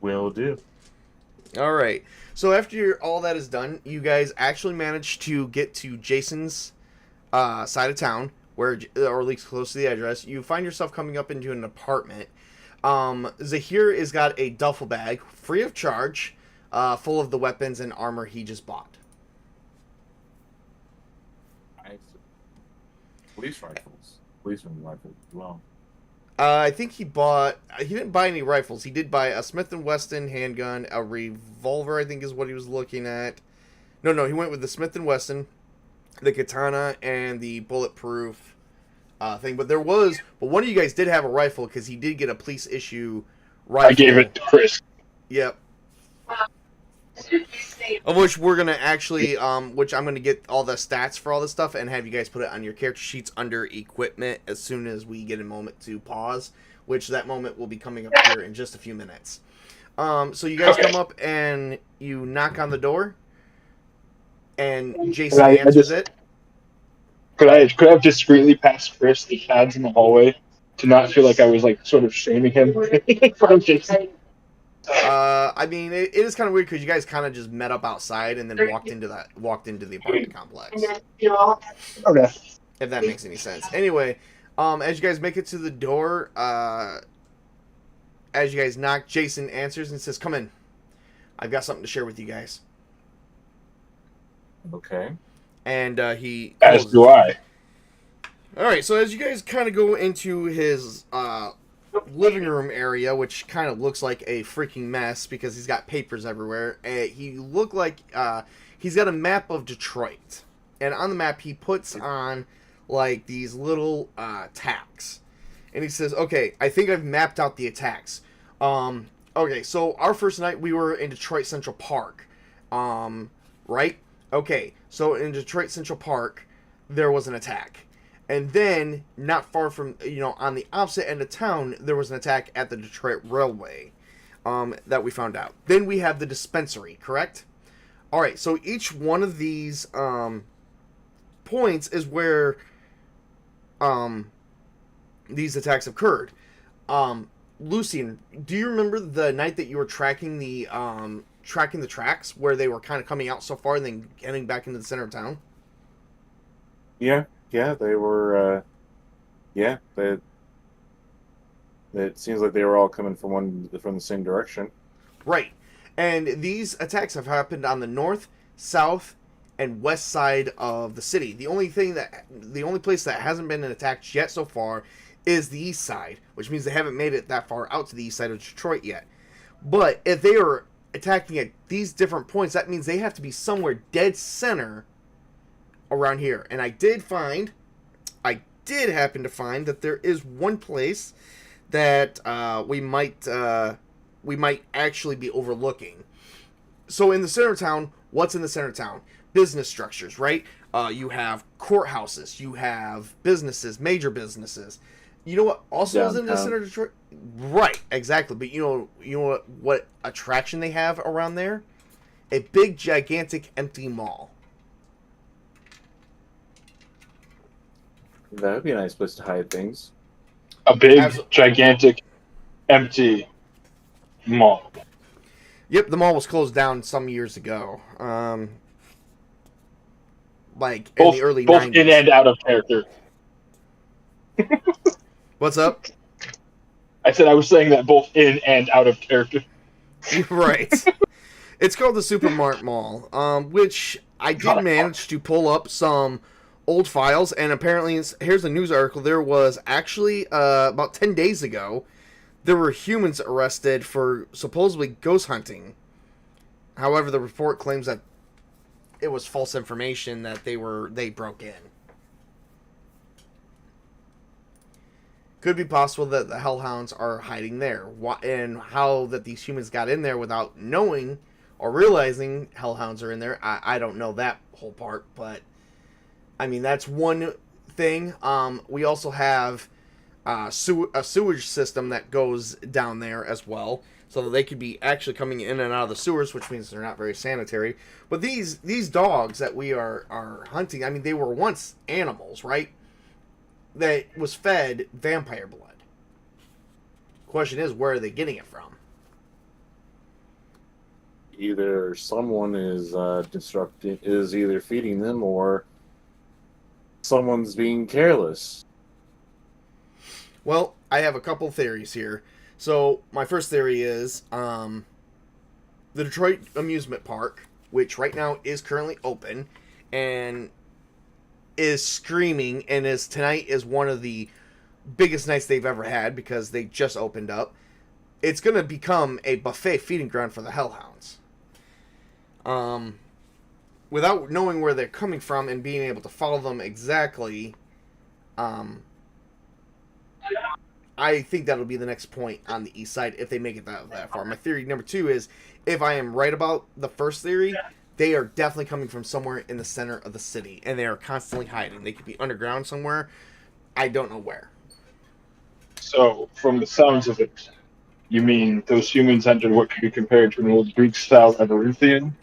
Will do. All right. So after all that is done, you guys actually manage to get to Jason's side of town, or at least close to the address. You find yourself coming up into an apartment. Zahir has got a duffel bag, free of charge, full of the weapons and armor he just bought. Nice. Police rifles. Policeman rifles as well. I think he didn't buy any rifles. He did buy a Smith & Wesson handgun, a revolver, I think is what he was looking at. No, he went with the Smith & Wesson, the katana, and the bulletproof thing. But one of you guys did have a rifle because he did get a police issue rifle. I gave it to Chris. Yep. Of which we're going to actually, which I'm going to get all the stats for all this stuff and have you guys put it on your character sheets under equipment as soon as we get a moment to pause, which that moment will be coming up here in just a few minutes. So you guys come up and you knock on the door, and Jason answers it. Could I have discreetly passed Chris the pads in the hallway to not feel like I was like sort of shaming him in front of Jason? I mean, it is kind of weird because you guys kind of just met up outside and then walked into the apartment complex. Okay. If that makes any sense. Anyway, as you guys make it to the door, as you guys knock, Jason answers and says, "Come in. I've got something to share with you guys." Okay. And he As do I. All right, so as you guys kind of go into his living room area, which kind of looks like a freaking mess because he's got papers everywhere. He looked like he's got a map of Detroit, and on the map he puts on like these little tacks, and he says, "Okay, I think I've mapped out the attacks." Okay, so our first night we were in Detroit Central Park, right? Okay, so in Detroit Central Park there was an attack. And then, not far from, on the opposite end of town, there was an attack at the Detroit Railway that we found out. Then we have the dispensary, correct? All right, so each one of these points is where these attacks occurred. Lucian, do you remember the night that you were tracking the tracks where they were kind of coming out so far and then getting back into the center of town? Yeah, they were. Yeah, it seems like they were all coming from the same direction. Right. And these attacks have happened on the north, south, and west side of the city. The only place that hasn't been attacked yet so far is the east side, which means they haven't made it that far out to the east side of Detroit yet. But if they are attacking at these different points, that means they have to be somewhere dead center around here. And I did happen to find that there is one place that we might actually be overlooking. So in the center of town, what's in the center of town? Business structures, right? You have courthouses, you have businesses, major businesses. You know what also is in the center of Detroit? Right, exactly. But you know what attraction they have around there? A big, gigantic, empty mall. That would be a nice place to hide things. A big, gigantic, empty mall. Yep, the mall was closed down some years ago. Like in the early 90s. Both in and out of character. What's up? I said I was saying that both in and out of character. Right. It's called the Supermart Mall, which I did manage to pull up some old files, and apparently, here's a news article. There was actually, about 10 days ago, there were humans arrested for supposedly ghost hunting. However, the report claims that it was false information, that they broke in. Could be possible that the Hellhounds are hiding there. And how that these humans got in there without knowing or realizing Hellhounds are in there, I don't know that whole part. But, I mean, that's one thing. We also have a sewage system that goes down there as well. So that they could be actually coming in and out of the sewers, which means they're not very sanitary. But these dogs that we are hunting, I mean, they were once animals, right? That was fed vampire blood. Question is, where are they getting it from? Either someone is either feeding them, or someone's being careless. Well, I have a couple theories here. So my first theory is the Detroit amusement park, which right now is currently open and is screaming, and tonight is one of the biggest nights they've ever had because they just opened up. It's going to become a buffet feeding ground for the Hellhounds. Without knowing where they're coming from and being able to follow them exactly, I think that'll be the next point on the east side if they make it that far. My theory number 2 is, if I am right about the first theory, they are definitely coming from somewhere in the center of the city, and they are constantly hiding. They could be underground somewhere. I don't know where. So, from the sounds of it, you mean those humans entered what could be compared to an old Greek-style labyrinthian,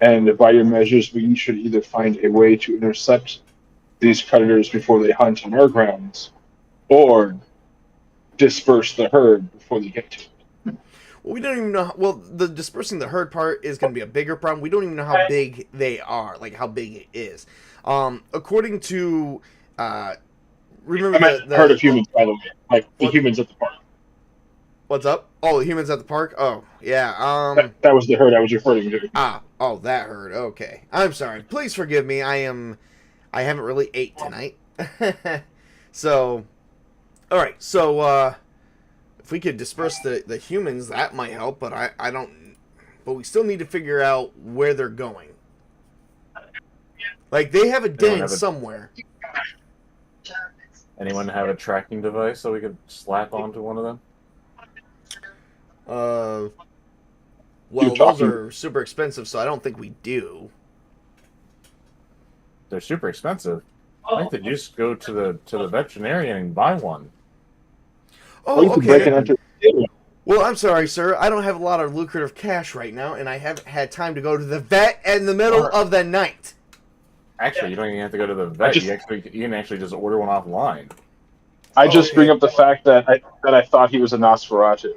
and by your measures, we should either find a way to intercept these predators before they hunt on our grounds, or disperse the herd before they get to it. Well, we don't even know. Well, the dispersing the herd part is going to be a bigger problem. We don't even know how big they are, like how big it is. According to, remember I meant the herd of humans, by the way, like the humans at the park. What's up? Oh, the humans at the park. Oh, yeah. That was the herd I was referring to. Oh, that herd. Okay, I'm sorry. Please forgive me. I haven't really ate tonight. So, all right. So, if we could disperse the humans, that might help, but I don't... But we still need to figure out where they're going. Like, they have a den somewhere. Anyone have a tracking device so we could slap onto one of them? Well, those are super expensive, so I don't think we do. They're super expensive. I think they just go to the veterinarian and buy one. Oh, okay. Well, I'm sorry, sir. I don't have a lot of lucrative cash right now, and I haven't had time to go to the vet in the middle of the night. Actually, you don't even have to go to the vet. You can actually just order one offline. I Oh, just okay. bring up the fact that I thought he was a Nosferatu.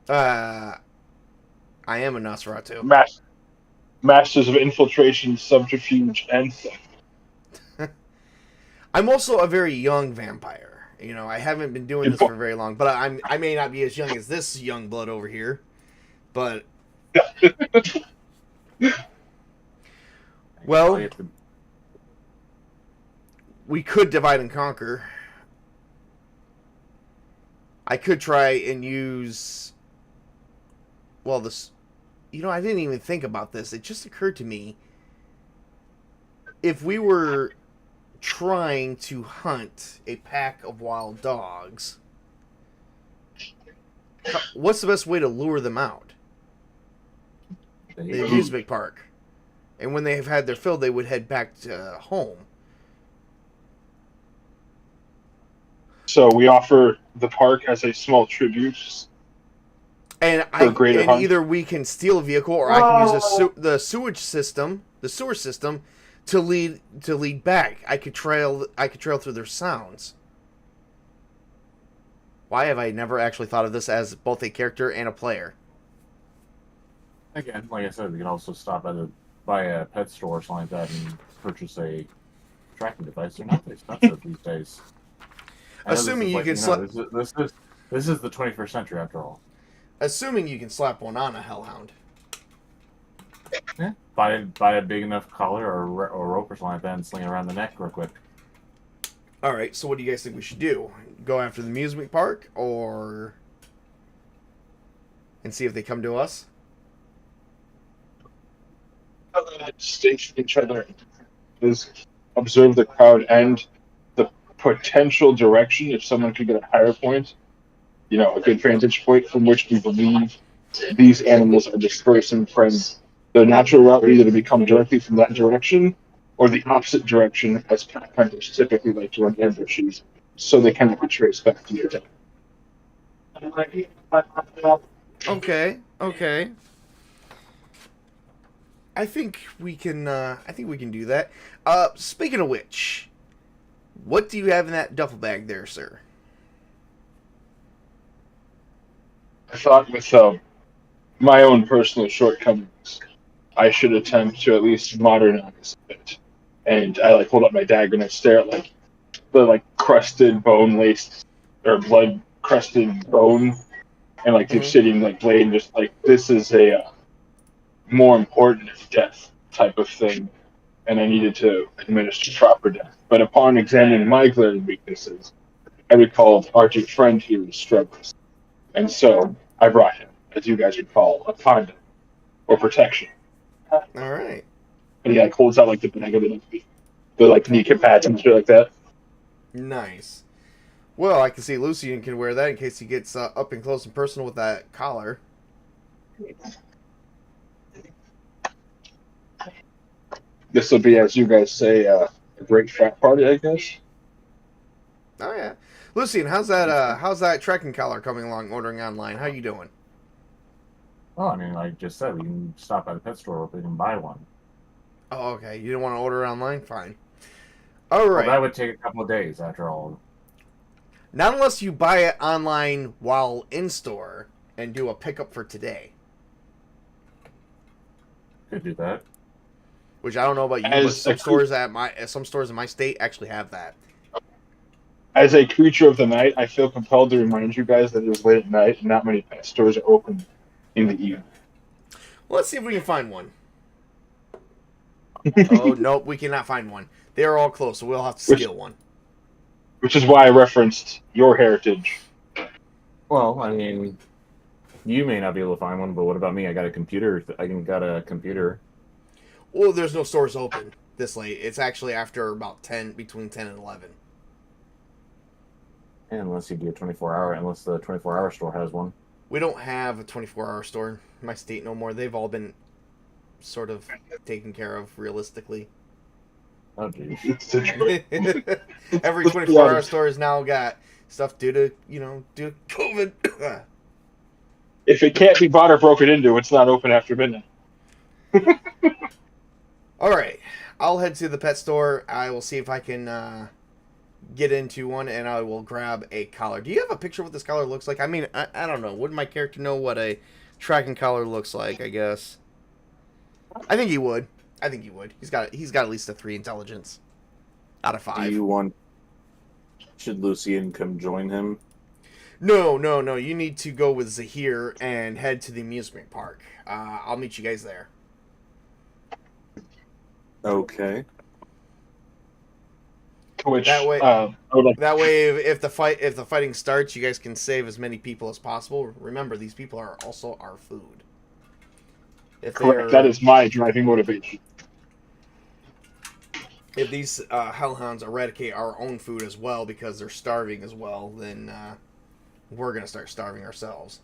I am a Nosferatu. Masters of infiltration, subterfuge, and theft. I'm also a very young vampire. You know, I haven't been doing this for very long, but I may not be as young as this young blood over here, but well, we could divide and conquer. I could try and use, well, this, you know, I didn't even think about this. It just occurred to me, if we were trying to hunt a pack of wild dogs, what's the best way to lure them out? The amusement park. And when they have had their fill, they would head back to home. So we offer the park as a small tribute. And either we can steal a vehicle, or I can use the sewer system to lead back. I could trail through their sounds. Why have I never actually thought of this as both a character and a player? Again, like I said, we can also stop by a pet store or something like that and purchase a tracking device. They're not expensive these days. Assuming you can slap. This is the 21st century after all. Assuming you can slap one on a hellhound. Yeah. Buy a big enough collar or rope or something like that and sling it around the neck real quick. All right. So what do you guys think we should do? Go after the amusement park, or and see if they come to us? Station each other is observe the crowd and the potential direction if someone could get a higher point, you know, a good vantage point from which we believe these animals are dispersing from their natural route, either to become directly from that direction or the opposite direction, as pack hunters typically like to run ambushes, so they cannot be traced back to your deck. Okay. Okay. I think we can do that. Speaking of which, what do you have in that duffel bag there, sir? I thought with my own personal shortcomings, I should attempt to at least modernize it. And I like hold up my dagger and I stare at like the like crusted bone laced or blood crusted bone and like the obsidian like blade, and just like this is a more important death type of thing, and I needed to administer proper death. But upon examining my glaring weaknesses, I recalled our dear friend here's struggles, and so I brought him, as you guys would call, a condom or protection. All right. And he like holds out like the bag of the like kneecap pads and shit like that. Nice. Well, I can see Lucian can wear that in case he gets up and close and personal with that collar. This will be, as you guys say, a great frat party, I guess. Oh yeah, Lucian, how's that trekking collar coming along? Ordering online, how you doing? Well, I mean, like I just said, we can stop at the pet store if we can buy one. Oh, okay. You don't want to order online? Fine. All right. Well, that would take a couple of days after all. Not unless you buy it online while in store and do a pickup for today. Could do that. Which I don't know about you, but some stores in my state actually have that. As a creature of the night, I feel compelled to remind you guys that it was late at night and not many pet stores are open in the evening. Well, let's see if we can find one. Oh, nope, we cannot find one. They are all closed, so we'll have to steal one. Which is why I referenced your heritage. Well, I mean, you may not be able to find one, but what about me? I got a computer. got a computer. Well, there's no stores open this late. It's actually after about 10, between 10 and 11. Unless you do a 24-hour, unless the 24-hour store has one. We don't have a 24-hour store in my state no more. They've all been sort of taken care of realistically. Oh, geez. Every 24-hour store has now got stuff due to COVID. If it can't be bought or broken into, it's not open after midnight. All right, I'll head to the pet store. I will see if I can get into one, and I will grab a collar. Do you have a picture of what this collar looks like? I mean, I don't know. Wouldn't my character know what a tracking collar looks like? I guess. I think he would. He's got at least a 3 intelligence out of 5. Do you want? Should Lucian come join him? No. You need to go with Zahir and head to the amusement park. I'll meet you guys there. Okay. Which That way, I would like if the fighting starts, you guys can save as many people as possible. Remember, these people are also our food. If correct. That is my driving motivation. If these hellhounds eradicate our own food as well because they're starving as well, then we're gonna start starving ourselves.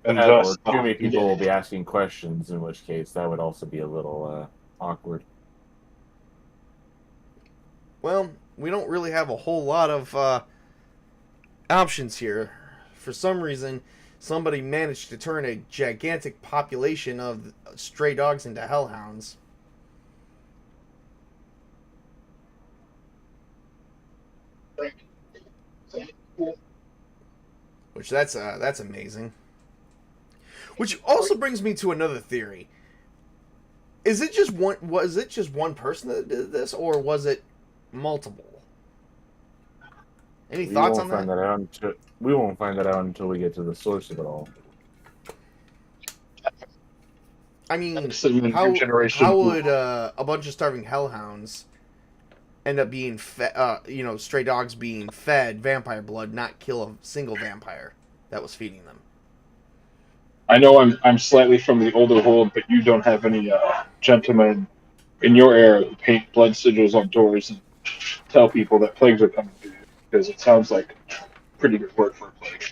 And Or thus, too many people will be asking questions, in which case that would also be a little awkward. Well, we don't really have a whole lot of options here. For some reason, somebody managed to turn a gigantic population of stray dogs into hellhounds. Which that's amazing. Which also brings me to another theory. Was it just one person that did this, or was it multiple? Any thoughts on that? We won't find that out until we get to the source of it all. I mean, generation. how would a bunch of starving hellhounds end up being fed, stray dogs being fed vampire blood, not kill a single vampire that was feeding them? I know I'm slightly from the older world, but you don't have any gentlemen in your era who paint blood sigils on doors and tell people that plagues are coming to you, because it sounds like pretty good work for a plague.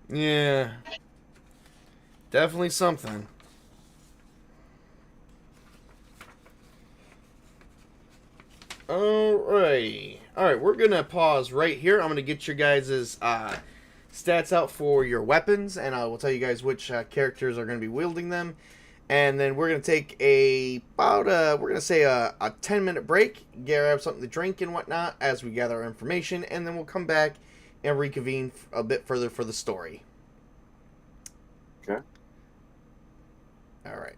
Yeah. Definitely something. Alright, we're going to pause right here. I'm going to get your guys' stats out for your weapons, and I will tell you guys which characters are going to be wielding them. And then we're going to take we're going to say a 10-minute break, grab something to drink and whatnot as we gather our information, and then we'll come back and reconvene a bit further for the story. Okay. Alright.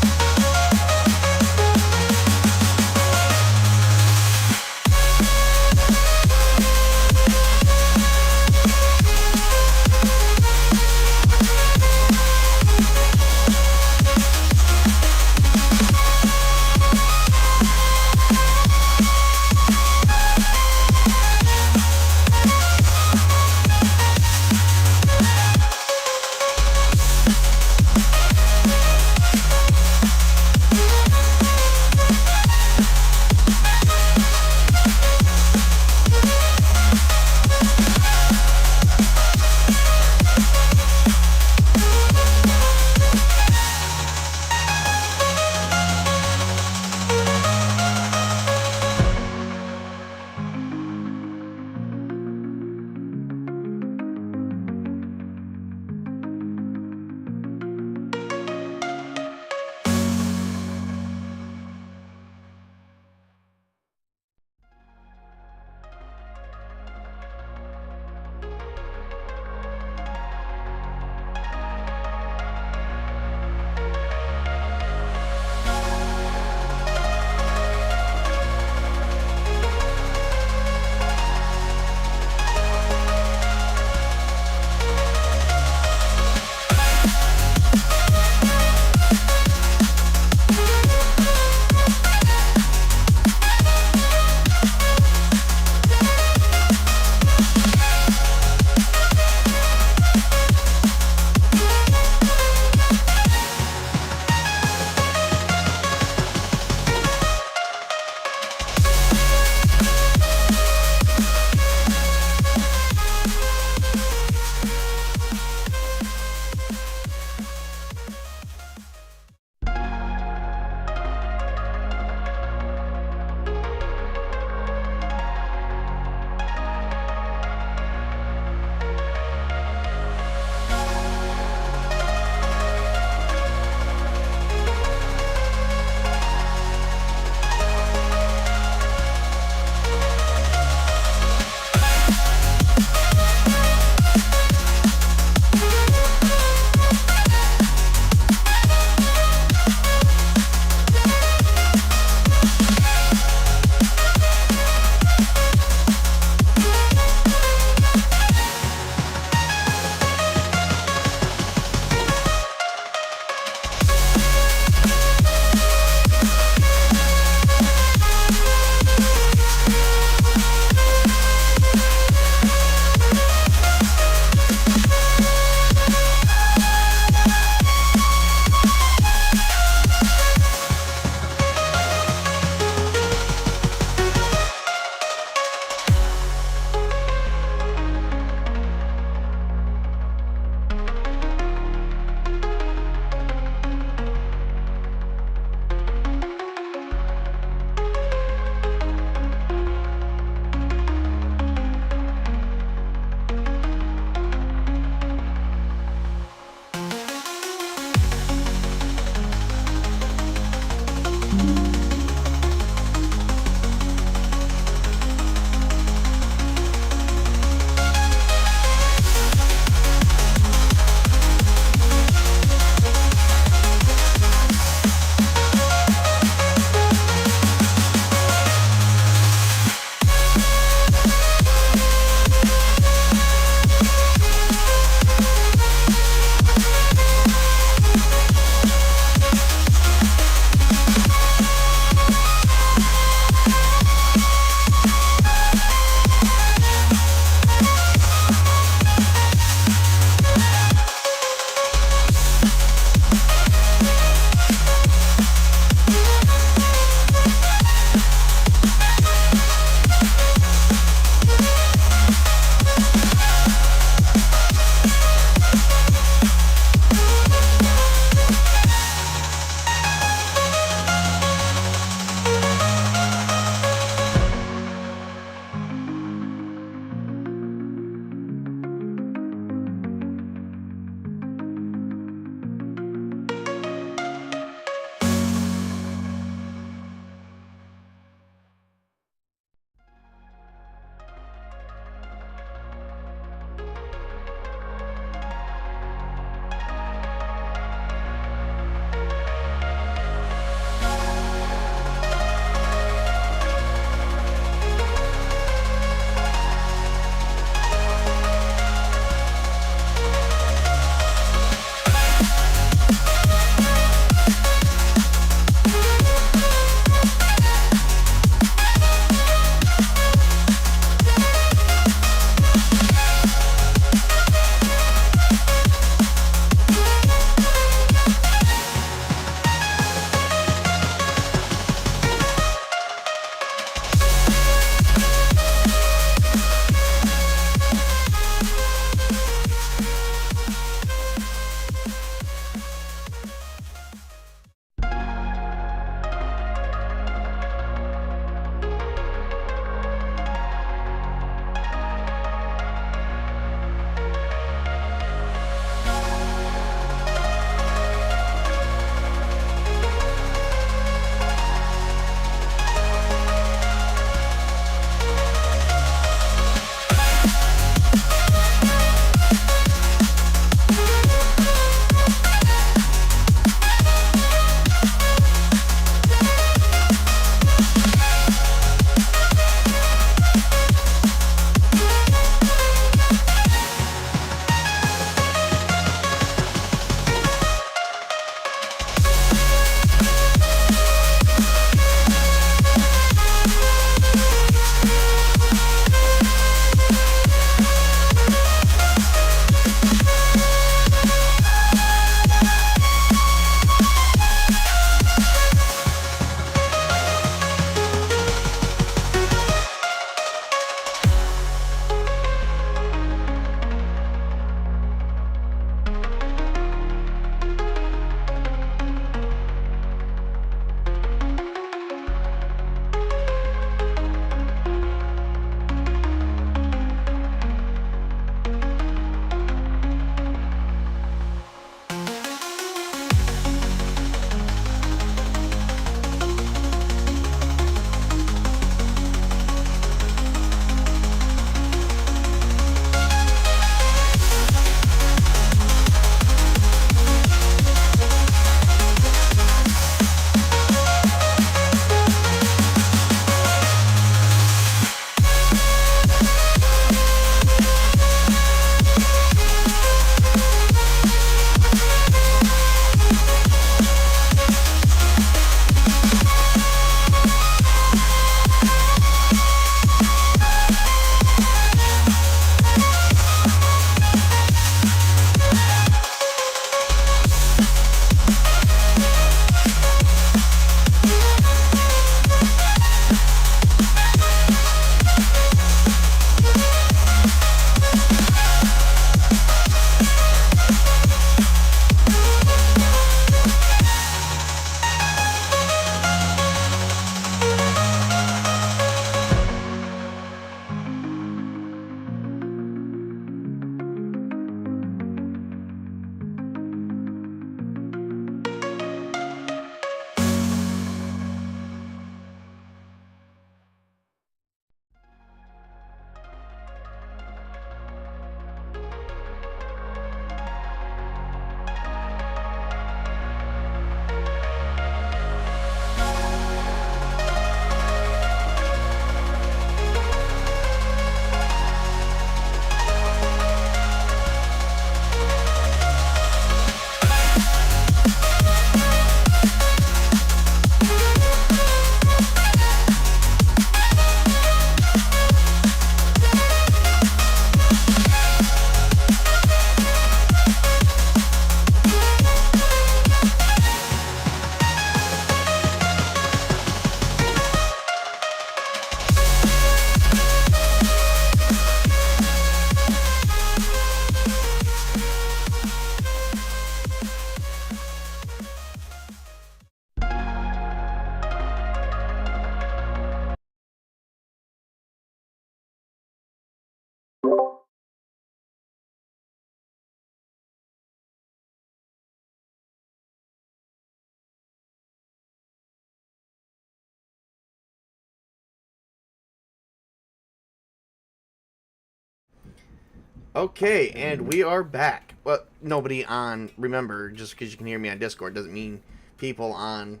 Okay, and we are back. Well, nobody on. Remember, just because you can hear me on Discord doesn't mean people on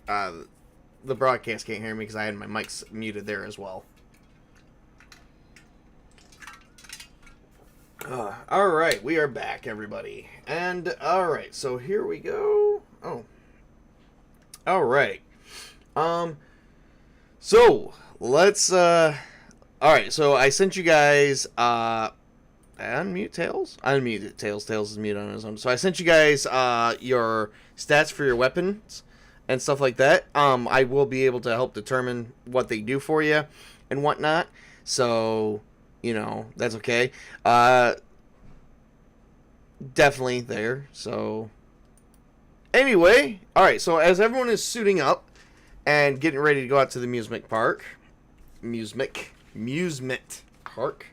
the broadcast can't hear me because I had my mics muted there as well. All right, we are back, everybody, and all right, so here we go. Oh, all right. So let's. All right, so I sent you guys. Unmute Tails? Unmute Tails. Tails is mute on his own. So I sent you guys your stats for your weapons and stuff like that. I will be able to help determine what they do for you and whatnot. So, you know, that's okay. Definitely there. So, anyway. Alright, so as everyone is suiting up and getting ready to go out to the amusement park. Amusement park.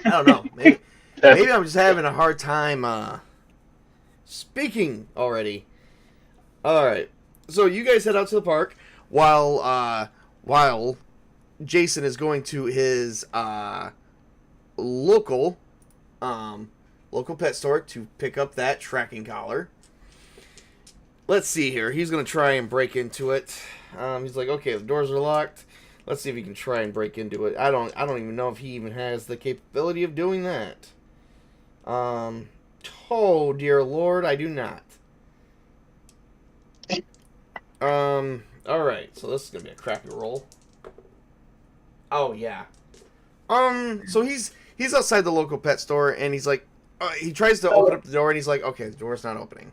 I don't know. Maybe I'm just having a hard time speaking already. All right. So you guys head out to the park while Jason is going to his local pet store to pick up that tracking collar. Let's see here. He's going to try and break into it. He's like, okay, the doors are locked. Let's see if he can try and break into it. I don't even know if he even has the capability of doing that. Oh dear Lord, I do not. Alright, so this is gonna be a crappy roll. Oh yeah. So he's outside the local pet store and he's like he tries to open up the door and he's like, okay, the door's not opening.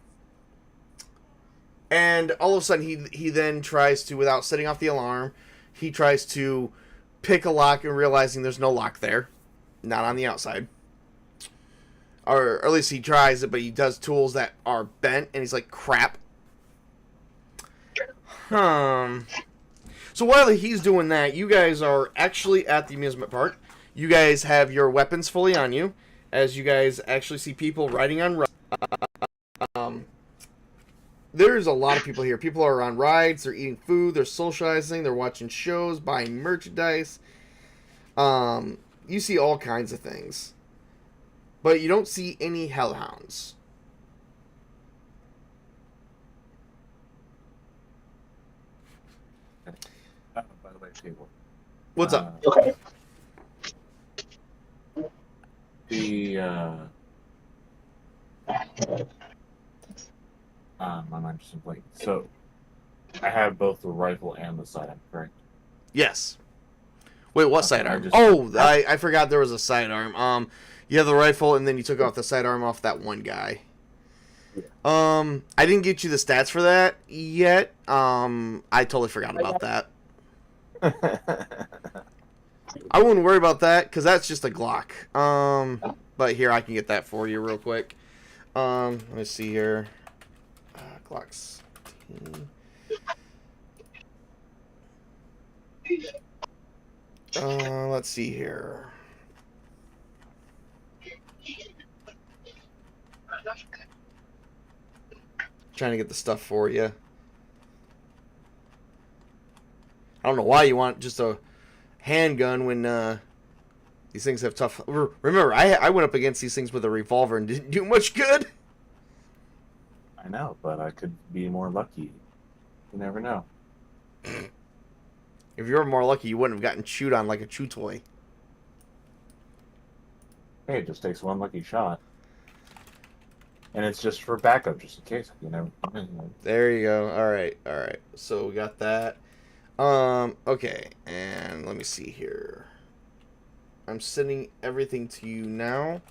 And all of a sudden he then tries to, without setting off the alarm, he tries to pick a lock and realizing there's no lock there. Not on the outside. Or at least he tries it, but he does tools that are bent, and he's like, crap. So while he's doing that, you guys are actually at the amusement park. You guys have your weapons fully on you, as you guys actually see people riding on rides. There's a lot of people here. People are on rides, they're eating food, they're socializing, they're watching shows, buying merchandise. You see all kinds of things. But you don't see any hellhounds. By the way, table. What's up? Okay. My mind's just blank. So, I have both the rifle and the sidearm, correct? Yes. Wait, what Okay, sidearm? I forgot there was a sidearm. You have the rifle, and then you took off the sidearm off that one guy. Yeah. I didn't get you the stats for that yet. I totally forgot about that. I wouldn't worry about that, because that's just a Glock. But here, I can get that for you real quick. Let me see here. Glocks. Let's see here. Trying to get the stuff for you. I don't know why you want just a handgun when these things have tough... Remember, I went up against these things with a revolver and didn't do much good. I know, but I could be more lucky. You never know. If you were more lucky, you wouldn't have gotten chewed on like a chew toy. Hey, it just takes one lucky shot. And it's just for backup, just in case. You never. There you go. Alright. So we got that. Okay. And let me see here. I'm sending everything to you now.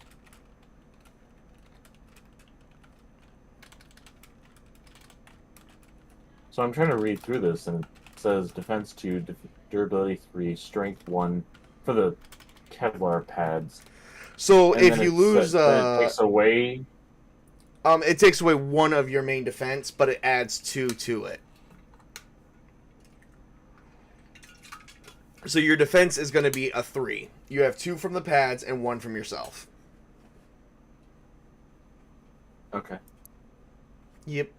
So I'm trying to read through this, and it says defense 2, durability 3, strength 1 for the Kevlar pads. So And if then you lose, it takes away. it takes away one of your main defense, but it adds 2 to it. So your defense is going to be a 3. You have 2 from the pads and 1 from yourself. Okay. Yep.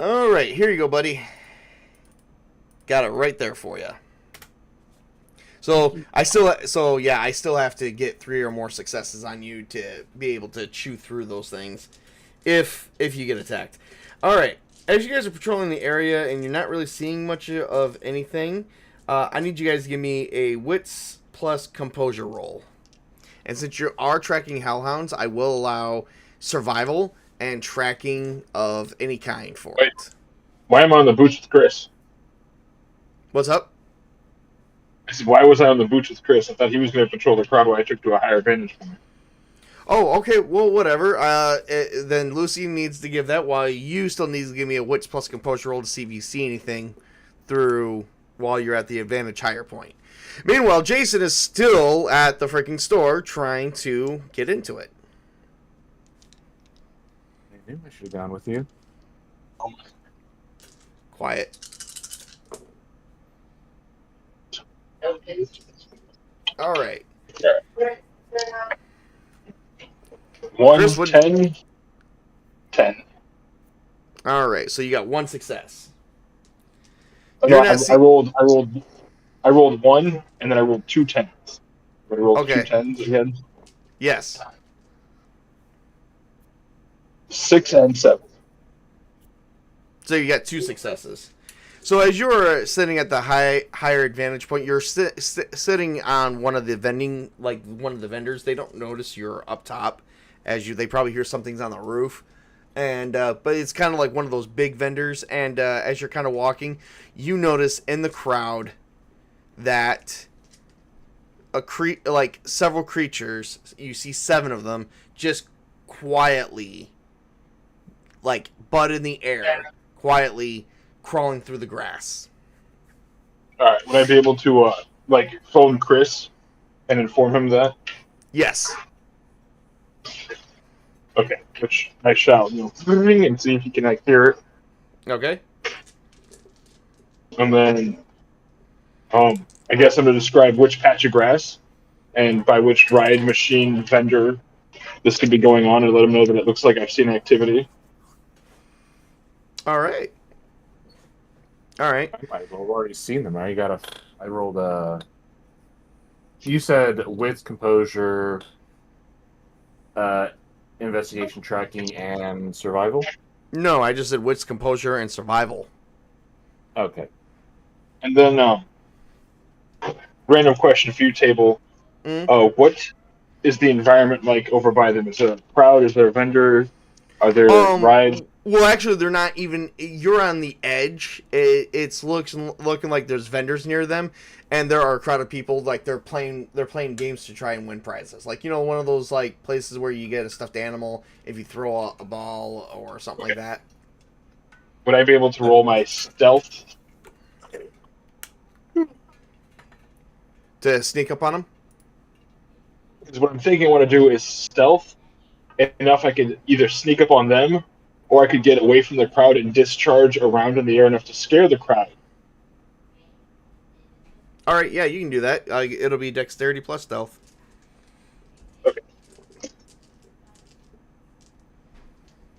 Alright, here you go, buddy. Got it right there for you. So I still have to get 3 or more successes on you to be able to chew through those things, if you get attacked. All right. As you guys are patrolling the area and you're not really seeing much of anything, I need you guys to give me a wits plus composure roll. And since you are tracking hellhounds, I will allow survival and tracking of any kind for it. Why am I on the boots with Chris? What's up? I said, why was I on the boots with Chris? I thought he was going to patrol the crowd while I took to a higher vantage point. Oh, okay. Well, whatever. Then Lucy needs to give that, while you still need to give me a wits plus composure roll to see if you see anything through while you're at the advantage higher point. Meanwhile, Jason is still at the freaking store trying to get into it. I knew I should have gone with you. Quiet. All right. 1, Chris, what- 10, 10. All right. So you got 1 success. No, You're not I rolled 1, and then I rolled 2 10s. I rolled Okay. 2 10s again. Yes. 6 and 7. So you got 2 successes. So as you're sitting at the higher advantage point, you're sitting on one of the vendors. They don't notice you're up top, they probably hear something's on the roof, and but it's kind of like one of those big vendors. And as you're kind of walking, you notice in the crowd that several creatures. You see 7 of them just quietly, like butt in the air, quietly crawling through the grass. All right. Would I be able to phone Chris and inform him of that? Yes. Okay. Which I shall, ring and see if he can hear it, Okay. and then I guess I'm going to describe which patch of grass and by which ride machine vendor this could be going on, and let him know that it looks like I've seen activity. All right. All right. I might as well have already seen them. I rolled you said wits, composure, investigation, tracking, and survival? No, I just said wits, composure, and survival. Okay. And then random question for you, Table. What is the environment like over by them? Is there a crowd? Is there a vendor? Are there rides? Well, actually, they're not even. You're on the edge. It's looking like there's vendors near them, and there are a crowd of people. Like they're playing games to try and win prizes. Like one of those like places where you get a stuffed animal if you throw a ball or something like that. Would I be able to roll my stealth? To sneak up on them? Because what I'm thinking I want to do is stealth enough I could either sneak up on them, or I could get away from the crowd and discharge around in the air enough to scare the crowd. All right, yeah, you can do that. It'll be dexterity plus stealth. Okay.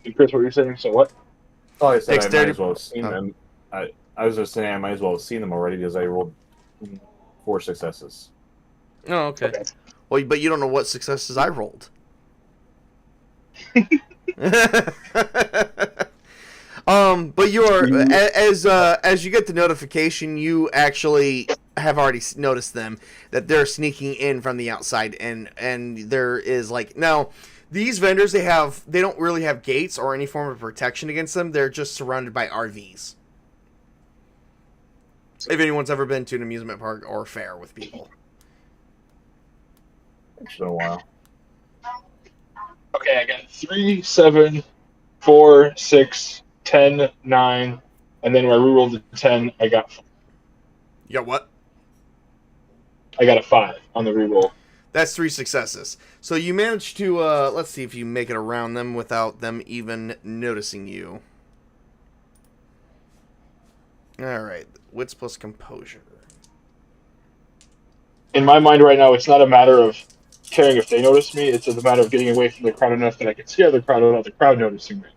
And Chris, what were you saying? So what? Oh, I said Dexterity- I might as well have seen them. I was just saying I might as well have seen them already because I rolled 4 successes. Oh, okay. Well, but you don't know what successes I rolled. But you're as you get the notification, you actually have already noticed them that they're sneaking in from the outside, and there is now these vendors they don't really have gates or any form of protection against them. They're just surrounded by RVs. If anyone's ever been to an amusement park or fair with people. It's been a while. Okay, I got 3, 7, 4, 6, 10, 9, and then when I rerolled the 10, I got You got what? I got a 5 on the reroll. That's 3 successes. So you managed to, let's see if you make it around them without them even noticing you. Alright, wits plus composure. In my mind right now, it's not a matter of caring if they notice me, it's a matter of getting away from the crowd enough that I can scare the crowd without the crowd noticing me.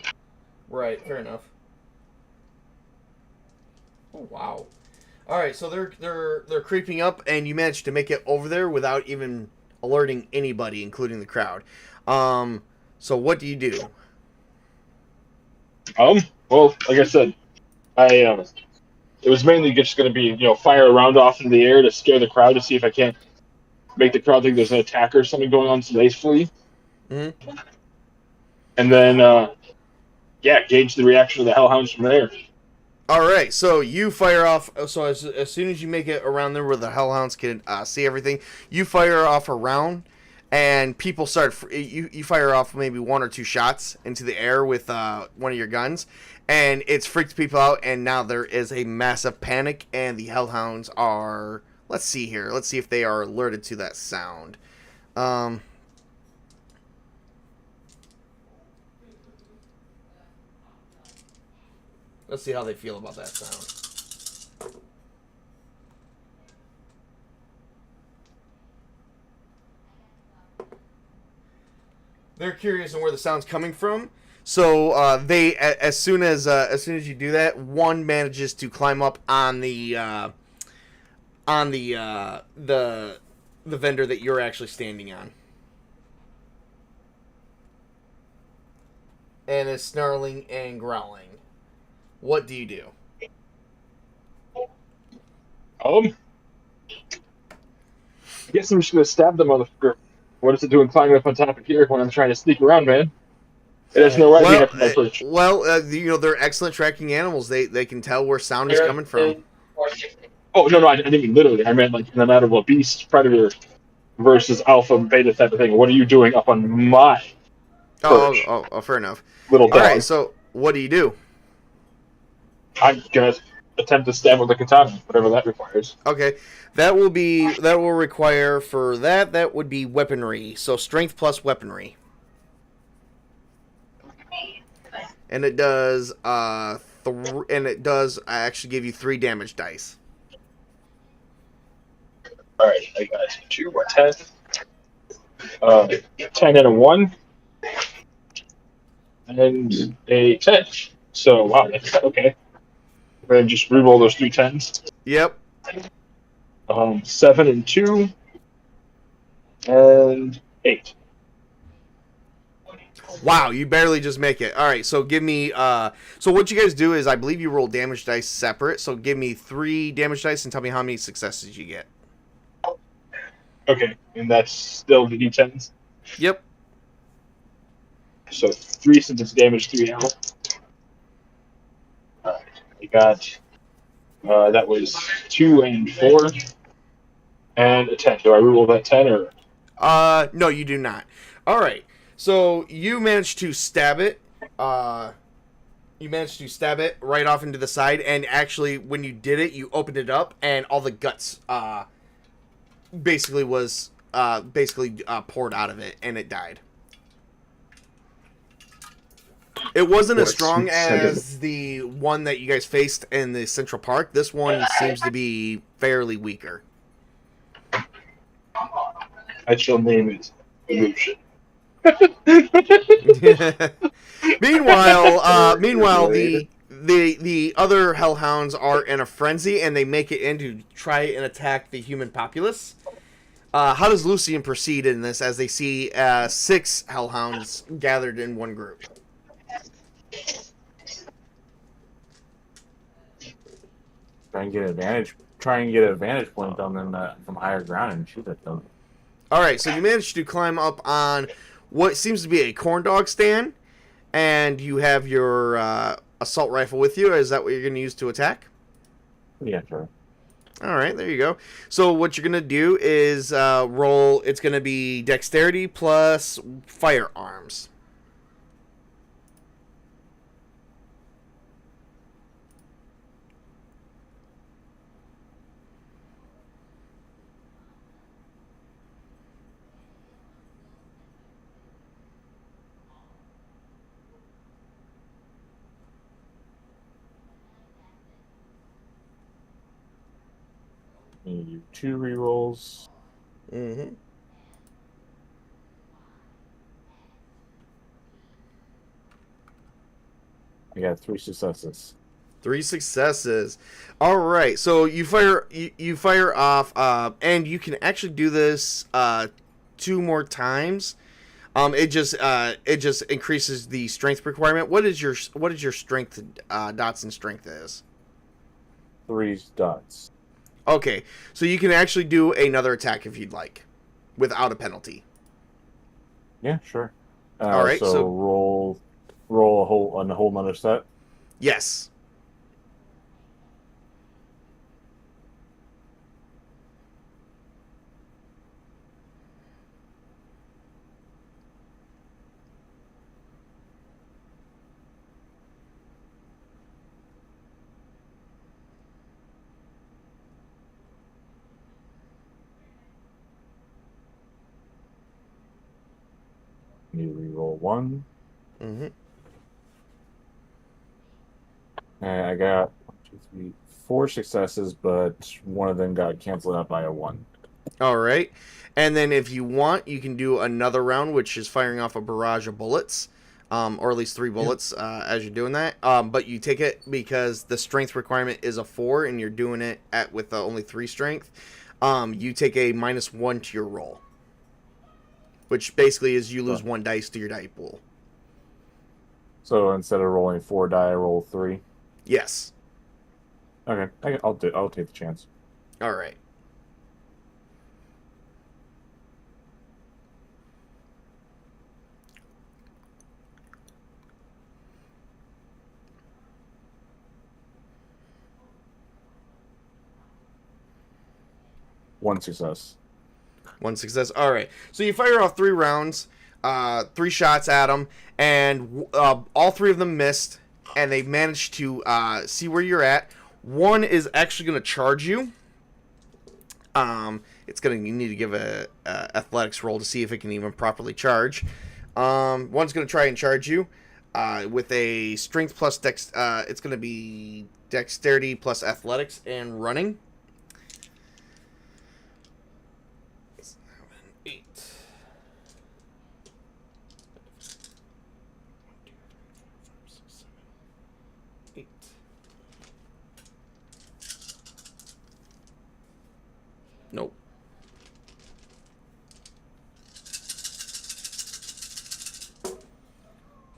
Right, fair enough. Oh, wow. All right, so they're creeping up, and you managed to make it over there without even alerting anybody, including the crowd. So what do you do? Well, like I said, I it was mainly just going to be fire a round off in the air to scare the crowd to see if I can't make the crowd think there's an attack or something going on, so they flee, Hmm. and then gauge the reaction of the Hellhounds from there. All right, so you fire off. So as soon as you make it around there where the Hellhounds can see everything, you fire off a round, and people start. You fire off maybe one or two shots into the air with one of your guns, and it's freaked people out. And now there is a massive panic, and the Hellhounds are. Let's see here. Let's see if they are alerted to that sound. Let's see how they feel about that sound. They're curious on where the sound's coming from. So they, as soon as you do that, one manages to climb up on the vendor that you're actually standing on, and is snarling and growling. What do you do? I guess I'm just gonna stab the motherfucker. What is it doing climbing up on top of here when I'm trying to sneak around, man? It has no right being up in my perch. They're excellent tracking animals. They can tell where sound is coming from. Oh no, I didn't mean literally. I meant like in the matter of a beast, predator versus alpha, beta type of thing. What are you doing up on my perch, Oh, fair enough. little All dog? right, so what do you do? I'm gonna attempt to stab with the katana, whatever that requires. Okay, that will require for that would be weaponry. So strength plus weaponry, and it does actually give you 3 damage dice. All right, I got 2, 10, 10 and a 1, and a 10. So wow, that's okay. And just reroll those 3 10s. Yep. 7 and 2, and 8. Wow, you barely just make it. All right, so give me. So what you guys do is, I believe you roll damage dice separate. So give me 3 damage dice and tell me how many successes you get. Okay, and that's still the d10s. Yep. So 3 since it's damage, 3 ammo. Alright, I got that was 2 and 4, and a 10. Do I reroll that 10 or? No, you do not. All right. So you managed to stab it. You managed to stab it right off into the side, and actually, when you did it, you opened it up, and all the guts basically poured out of it, and it died. It wasn't as strong as the one that you guys faced in the Central Park. This one seems to be fairly weaker. I shall name it Illusion. Meanwhile, the other hellhounds are in a frenzy, and they make it in to try and attack the human populace. How does Lucian proceed in this as they see 6 hellhounds gathered in one group? Try and get an advantage point on them from higher ground and shoot at them. All right, so you managed to climb up on what seems to be a corn dog stand, and you have your assault rifle with you. Is that what you're going to use to attack? Yeah, sure. All right, there you go. So what you're going to do is roll. It's going to be dexterity plus firearms. You do 2 rerolls. Mm-hmm. I got 3 successes. 3 successes. All right, so you fire off, and you can actually do this 2 more times. It just increases the strength requirement. What is your strength dots and strength is? 3 dots. Okay, so you can actually do another attack if you'd like, without a penalty. Yeah, sure. All right, so roll a whole another set. yes. You reroll 1. Mm-hmm. And I got 1, 2, 3, 4 successes, but one of them got canceled out by a 1. All right, and then if you want, you can do another round, which is firing off a barrage of bullets, or at least 3 bullets as you're doing that. But you take it because the strength requirement is a 4, and you're doing it with only 3 strength. You take a -1 to your roll, which basically is you lose 1 dice to your die pool. So instead of rolling 4 die, I roll 3. Yes. Okay, I'll take the chance. All right. One success. 1 success. All right. So you fire off 3 rounds, 3 shots at them, and all 3 of them missed, and they managed to see where you're at. One is actually going to charge you. You need to give a athletics roll to see if it can even properly charge. One's going to try and charge you with a strength plus dex. It's going to be dexterity plus athletics and running. 8. 8. Nope.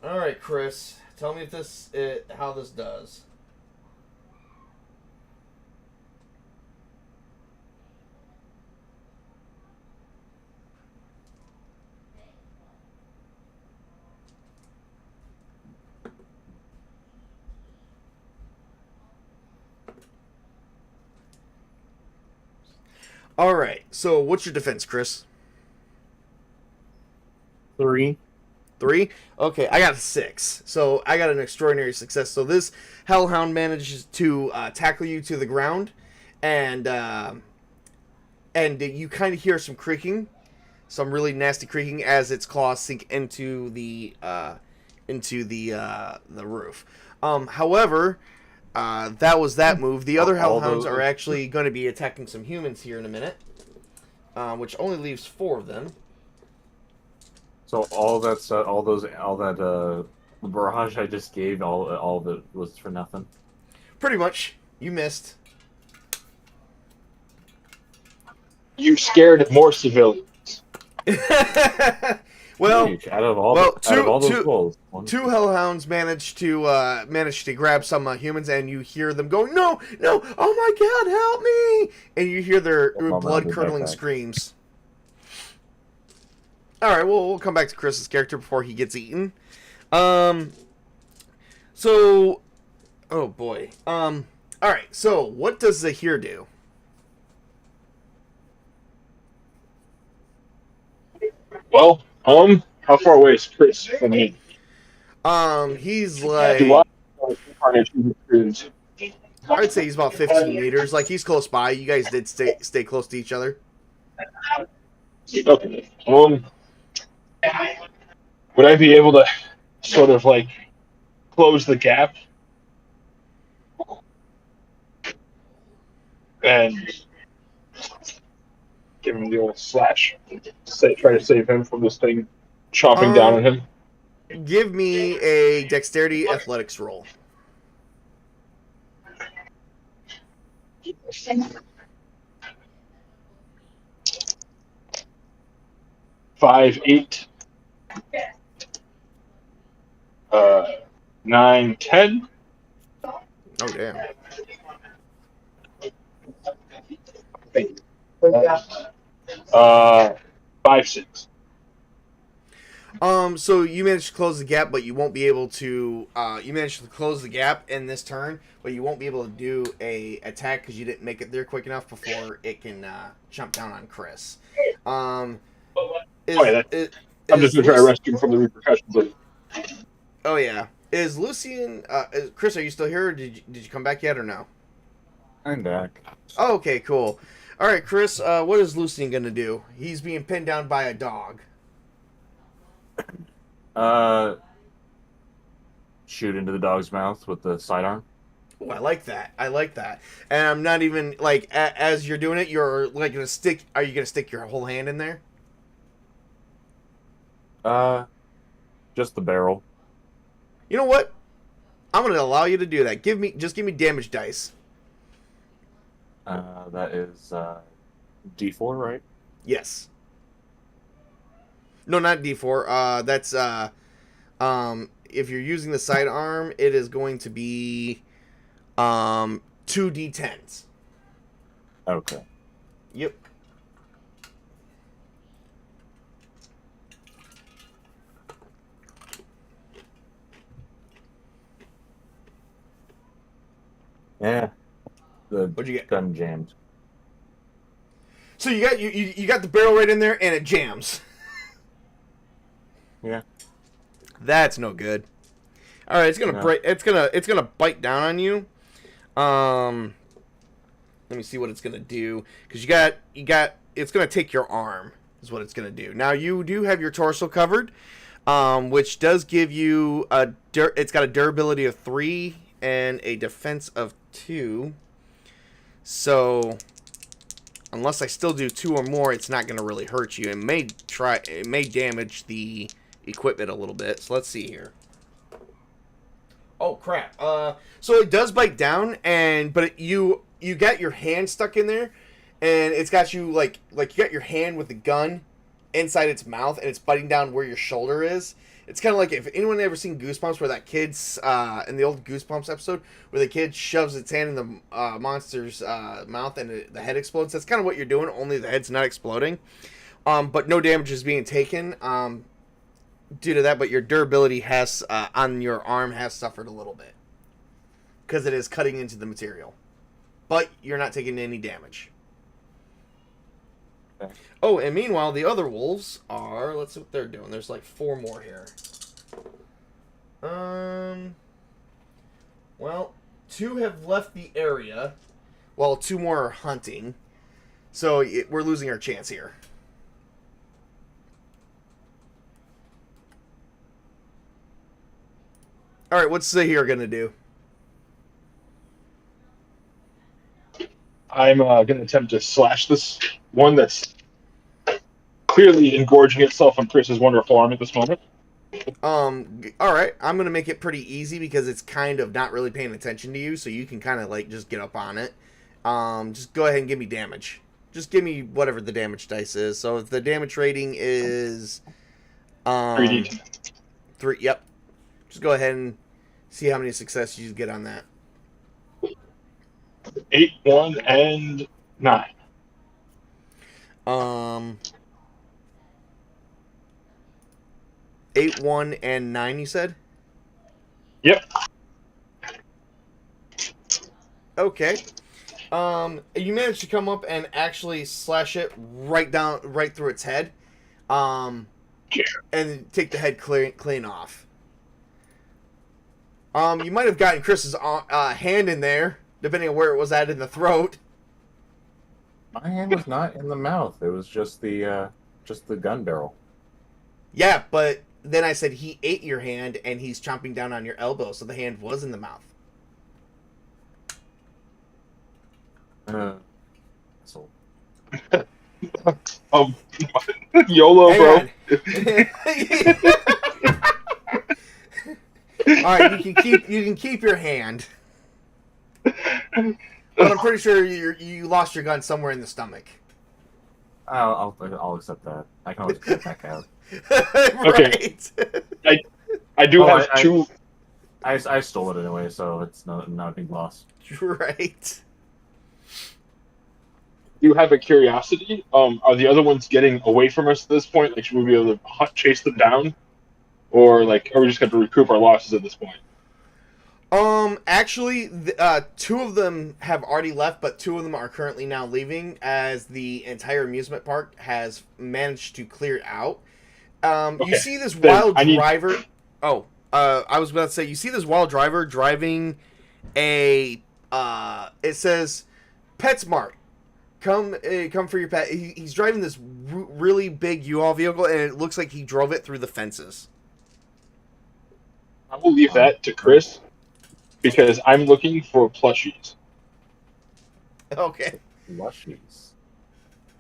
All right, Chris. Tell me if how this does. All right. So, what's your defense, Chris? 3. 3? Okay, I got a 6. So, I got an extraordinary success. So, this Hellhound manages to tackle you to the ground, and you kind of hear some creaking, some really nasty creaking as its claws sink into the roof. However, that was that move. The other Hellhounds are actually going to be attacking some humans here in a minute, which only leaves 4 of them. So all that barrage I just gave, all of it was for nothing. Pretty much, you missed. You scared more civilians. Well, out of all those rolls, 2 Hellhounds managed to grab some humans, and you hear them going, "No, no! Oh my God, help me!" And you hear their blood-curdling screams. All right, well, we'll come back to Chris's character before he gets eaten. Oh boy. All right. So, what does Zahir do? Well, how far away is Chris from me? He's like, I'd say he's about 15 meters. Like, he's close by. You guys did stay close to each other. Okay. Would I be able to sort of like close the gap and give him the old slash? Try to save him from this thing chomping down on him. Give me a dexterity athletics roll. Five, 8, 9, 10. Oh damn. Uh, 5, 6. So you managed to close the gap, but you won't be able to. You managed to close the gap in this turn, but you won't be able to do a attack because you didn't make it there quick enough before it can jump down on Chris. Is, Oh, yeah, is, I'm just is going to try to Lucy- rescue him from the repercussions of Oh yeah. Is Lucian? Chris, are you still here? Or did you come back yet or no? I'm back. Oh, okay, cool. All right, Chris. What is Lucian gonna do? He's being pinned down by a dog. Shoot into the dog's mouth with the sidearm. Oh, I like that. I like that. And I'm not even like as you're doing it, you're like gonna stick. Are you gonna stick your whole hand in there? Just the barrel. You know what? I'm gonna allow you to do that. Just give me damage dice. That is D4, right? Yes. No, not D4. That's if you're using the sidearm, it is going to be 2d10s. Okay. Yep. Yeah. The What'd you get? gun jammed. So you got the barrel right in there and it jams. Yeah. That's no good. All right, it's gonna No. break. It's gonna bite down on you. Let me see what it's gonna do because you got. It's gonna take your arm. Is what it's gonna do. Now you do have your torso covered, which does give you it's got a durability of 3 and a defense of 2. So unless I still do 2 or more, it's not gonna really hurt you. It may damage the equipment a little bit. So let's see here. Oh crap. So it does bite down, but you got your hand stuck in there, and it's got you like you got your hand with the gun inside its mouth, and it's biting down where your shoulder is. It's kind of like if anyone ever seen Goosebumps, where that kid's in the old Goosebumps episode, where the kid shoves its hand in the monster's mouth and the head explodes. That's kind of what you're doing. Only the head's not exploding, but no damage is being taken. Due to that, but your durability has on your arm has suffered a little bit because it is cutting into the material, but you're not taking any damage. Okay. Oh, and meanwhile, the other wolves are. Let's see what they're doing. There's like 4 more here. Well, 2 have left the area, while 2 more are hunting. So we're losing our chance here. All right, what's Zahir gonna do? I'm going to attempt to slash this one that's clearly engorging itself on Chris's wonderful arm at this moment. All right, I'm gonna make it pretty easy because it's kind of not really paying attention to you, so you can kind of like just get up on it. Just go ahead and give me damage. Just give me whatever the damage dice is. So if the damage rating is 3D. 3, yep. Just go ahead and see how many successes you get on that. 8, 1, and 9. 8, 1, and 9. You said. Yep. Okay. You managed to come up and actually slash it right through its head, and take the head clean off. You might have gotten Chris's hand in there, depending on where it was at in the throat. My hand was not in the mouth. It was just the gun barrel. Yeah, but then I said he ate your hand, and he's chomping down on your elbow, so the hand was in the mouth. So YOLO, Hang bro. on. All right, you can keep your hand. But I'm pretty sure you lost your gun somewhere in the stomach. I'll accept that. I can always get it back out. Right. I do Oh, have two. I stole it anyway, so it's not a big loss. Right. Do have a curiosity. Are the other ones getting away from us at this point? Like, should we be able to chase them down, or like, are we just going to recoup our losses at this point? Actually, two of them have already left, but two of them are currently now leaving as the entire amusement park has managed to clear out. Okay. You see this Then wild I need- driver. Oh, I was about to say, you see this wild driver driving a. It says, PetSmart. Come for your pet. He's driving this really big U-Haul vehicle, and it looks like he drove it through the fences. I will leave that to Chris because I'm looking for plushies. Okay. Plushies.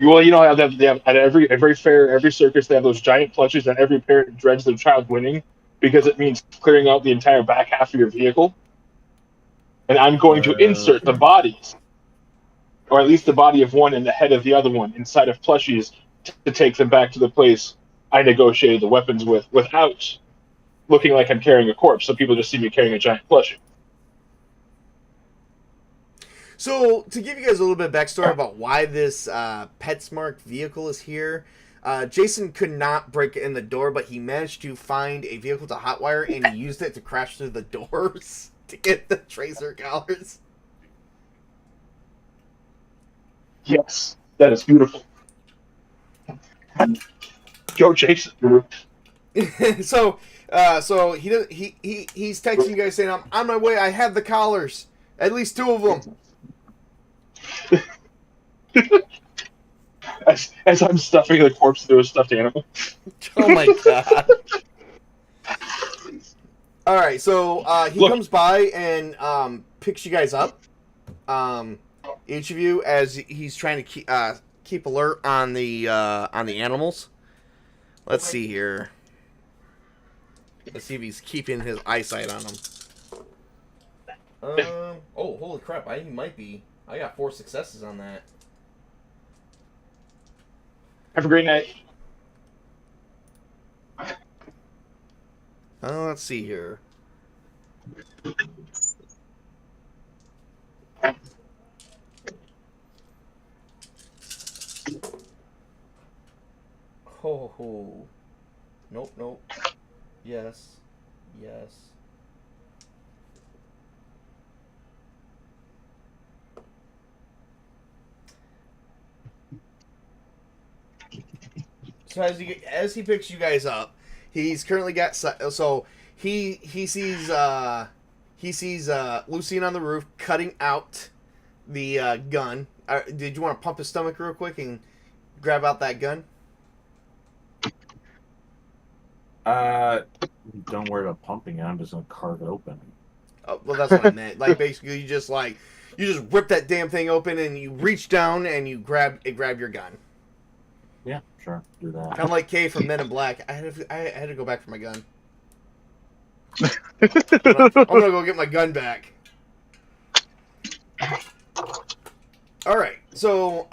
Well, you know how they have at every fair, every circus, they have those giant plushies, and every parent dreads their child winning because it means clearing out the entire back half of your vehicle. And I'm going to insert the bodies, or at least the body of one and the head of the other one, inside of plushies to take them back to the place I negotiated the weapons with, without looking like I'm carrying a corpse. So people just see me carrying a giant plushie. So, to give you guys a little bit of backstory about why this PetSmart vehicle is here, Jason could not break in the door, but he managed to find a vehicle to hotwire, and he used it to crash through the doors to get the tracer collars. Yes, that is beautiful. Joe Jason. So he's texting you guys saying, "I'm on my way. I have the collars, at least two of them." As I'm stuffing the corpse into a stuffed animal. Oh my god! All right, so he comes by and picks you guys up, each of you, as he's trying to keep alert on the animals. Let's see here. Let's see if he's keeping his eyesight on them. Oh, holy crap! I might be. I got 4 successes on that. Have a great night. Let's see here. Ho ho. Nope. Yes. So as he picks you guys up, he's currently got so he sees Lucien on the roof cutting out the gun. Did you want to pump his stomach real quick and grab out that gun? Don't worry about pumping it. I'm just gonna carve it open. Oh, well, that's what I meant. Like, basically, you just rip that damn thing open and you reach down and you grab your gun. Yeah, sure, do that. Kind of like Kay from Men in Black. I had to go back for my gun. I'm gonna go get my gun back. All right. So,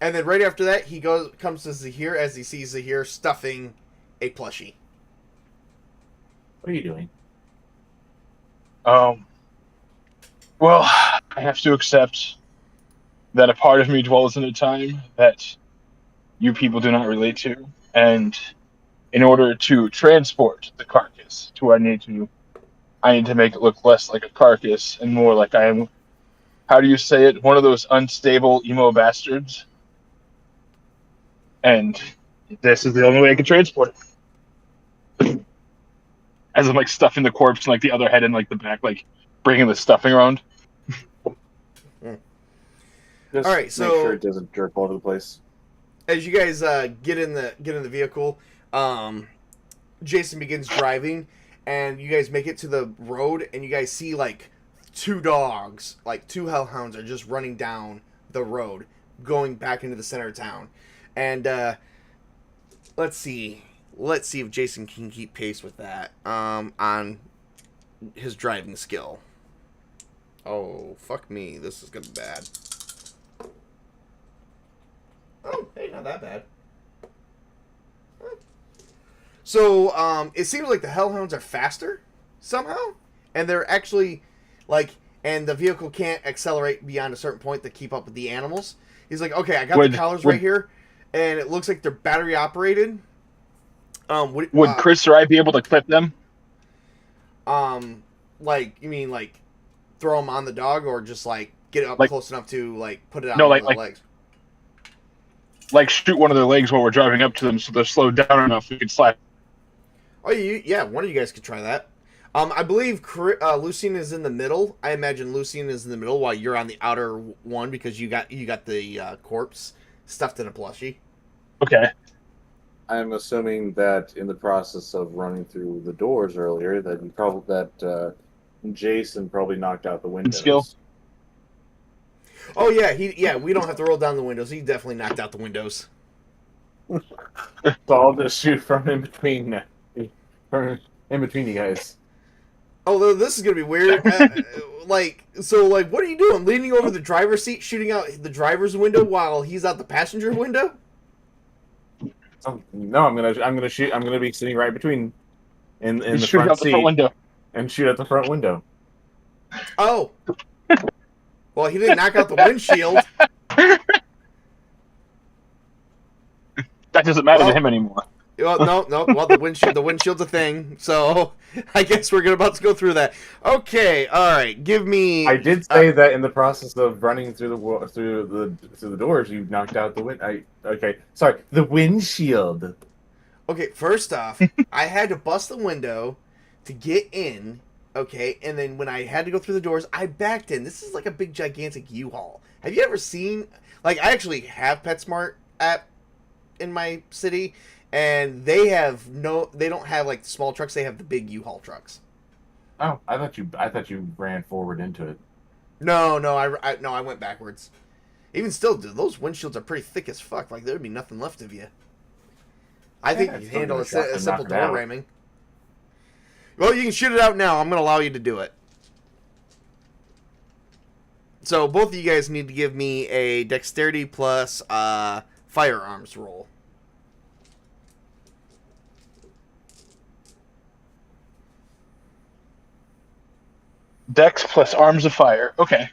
and then right after that, he comes to Zahir as he sees Zahir stuffing a plushie. What are you doing? Well, I have to accept that a part of me dwells in a time that you people do not relate to, and in order to transport the carcass to where I need to make it look less like a carcass and more like I am, how do you say it, one of those unstable emo bastards. And this is the only way I can transport it. As I'm like stuffing the corpse and like the other head in like the back, like bringing the stuffing around. Just all right, make so sure it doesn't jerk all over the place. As you guys get in the vehicle, Jason begins driving, and you guys make it to the road, and you guys see like 2 dogs, like 2 hellhounds, are just running down the road, going back into the center of town. And let's see if Jason can keep pace with that on his driving skill. Oh, fuck me. This is gonna be bad. Oh, hey, not that bad. So, it seems like the Hellhounds are faster somehow, and they're actually like, and the vehicle can't accelerate beyond a certain point to keep up with the animals. He's like, okay, I got the collars right here, and it looks like they're battery operated. Would Chris or I be able to clip them? Like you mean like throw them on the dog, or just like get up Like- close enough to like put it on No, one like- of the legs? Like shoot one of their legs while we're driving up to them, so they're slowed down enough we can slap. Oh, yeah, one of you guys could try that. I believe Lucien is in the middle. I imagine Lucien is in the middle while you're on the outer one because you got the corpse stuffed in a plushie. Okay. I'm assuming that in the process of running through the doors earlier, that Jason probably knocked out the windows. Skill. Oh yeah, we don't have to roll down the windows. He definitely knocked out the windows. So I'll just shoot from in between you guys. Although this is gonna be weird. What are you doing? Leaning over the driver's seat, shooting out the driver's window while he's out the passenger window? No, I'm gonna shoot. I'm gonna be sitting right between in the Shoot front out the seat front window. and shoot at the front window. Oh. Well, he didn't knock out the windshield. That doesn't matter to him anymore. Well, no. Well, the windshield's a thing. So I guess we're about to go through that. Okay, all right. Give me. I did say that in the process of running through the doors, you knocked out the the windshield. Okay, first off, I had to bust the window to get in. Okay, and then when I had to go through the doors, I backed in. This is like a big, gigantic U-Haul. Have you ever seen? Like, I actually have PetSmart app in my city, and they don't have like the small trucks. They have the big U-Haul trucks. Oh, I thought you ran forward into it. No, I went backwards. Even still, dude, those windshields are pretty thick as fuck. Like there'd be nothing left of you. I think you can handle a simple door ramming. Well, you can shoot it out now. I'm going to allow you to do it. So both of you guys need to give me a dexterity plus firearms roll. Dex plus arms of fire. Okay.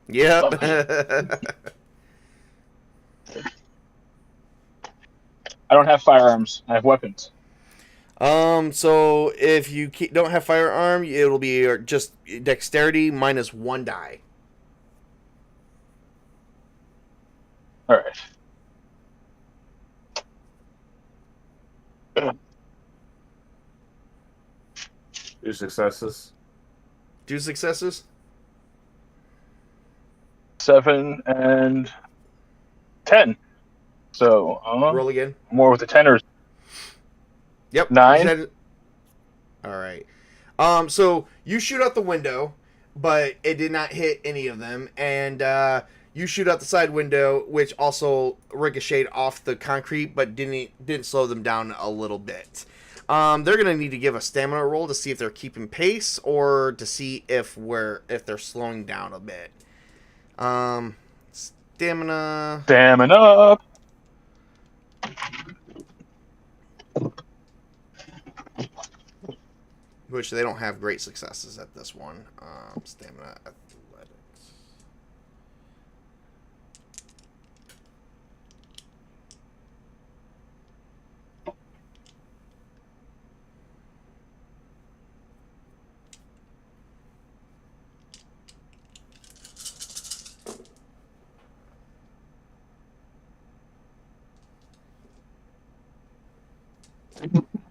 Yep. I don't have firearms. I have weapons. So if you don't have firearm, it'll be just dexterity minus 1 die. All right. 2 successes. 2 successes. 7 and 10. So Roll again. more with the tenors. Yep. 9. All right. So you shoot out the window, but it did not hit any of them, and you shoot out the side window, which also ricocheted off the concrete, but didn't slow them down a little bit. They're gonna need to give a stamina roll to see if they're keeping pace or to see if they're slowing down a bit. Stamina. Stamina. Which they don't have great successes at this one. Stamina athletics.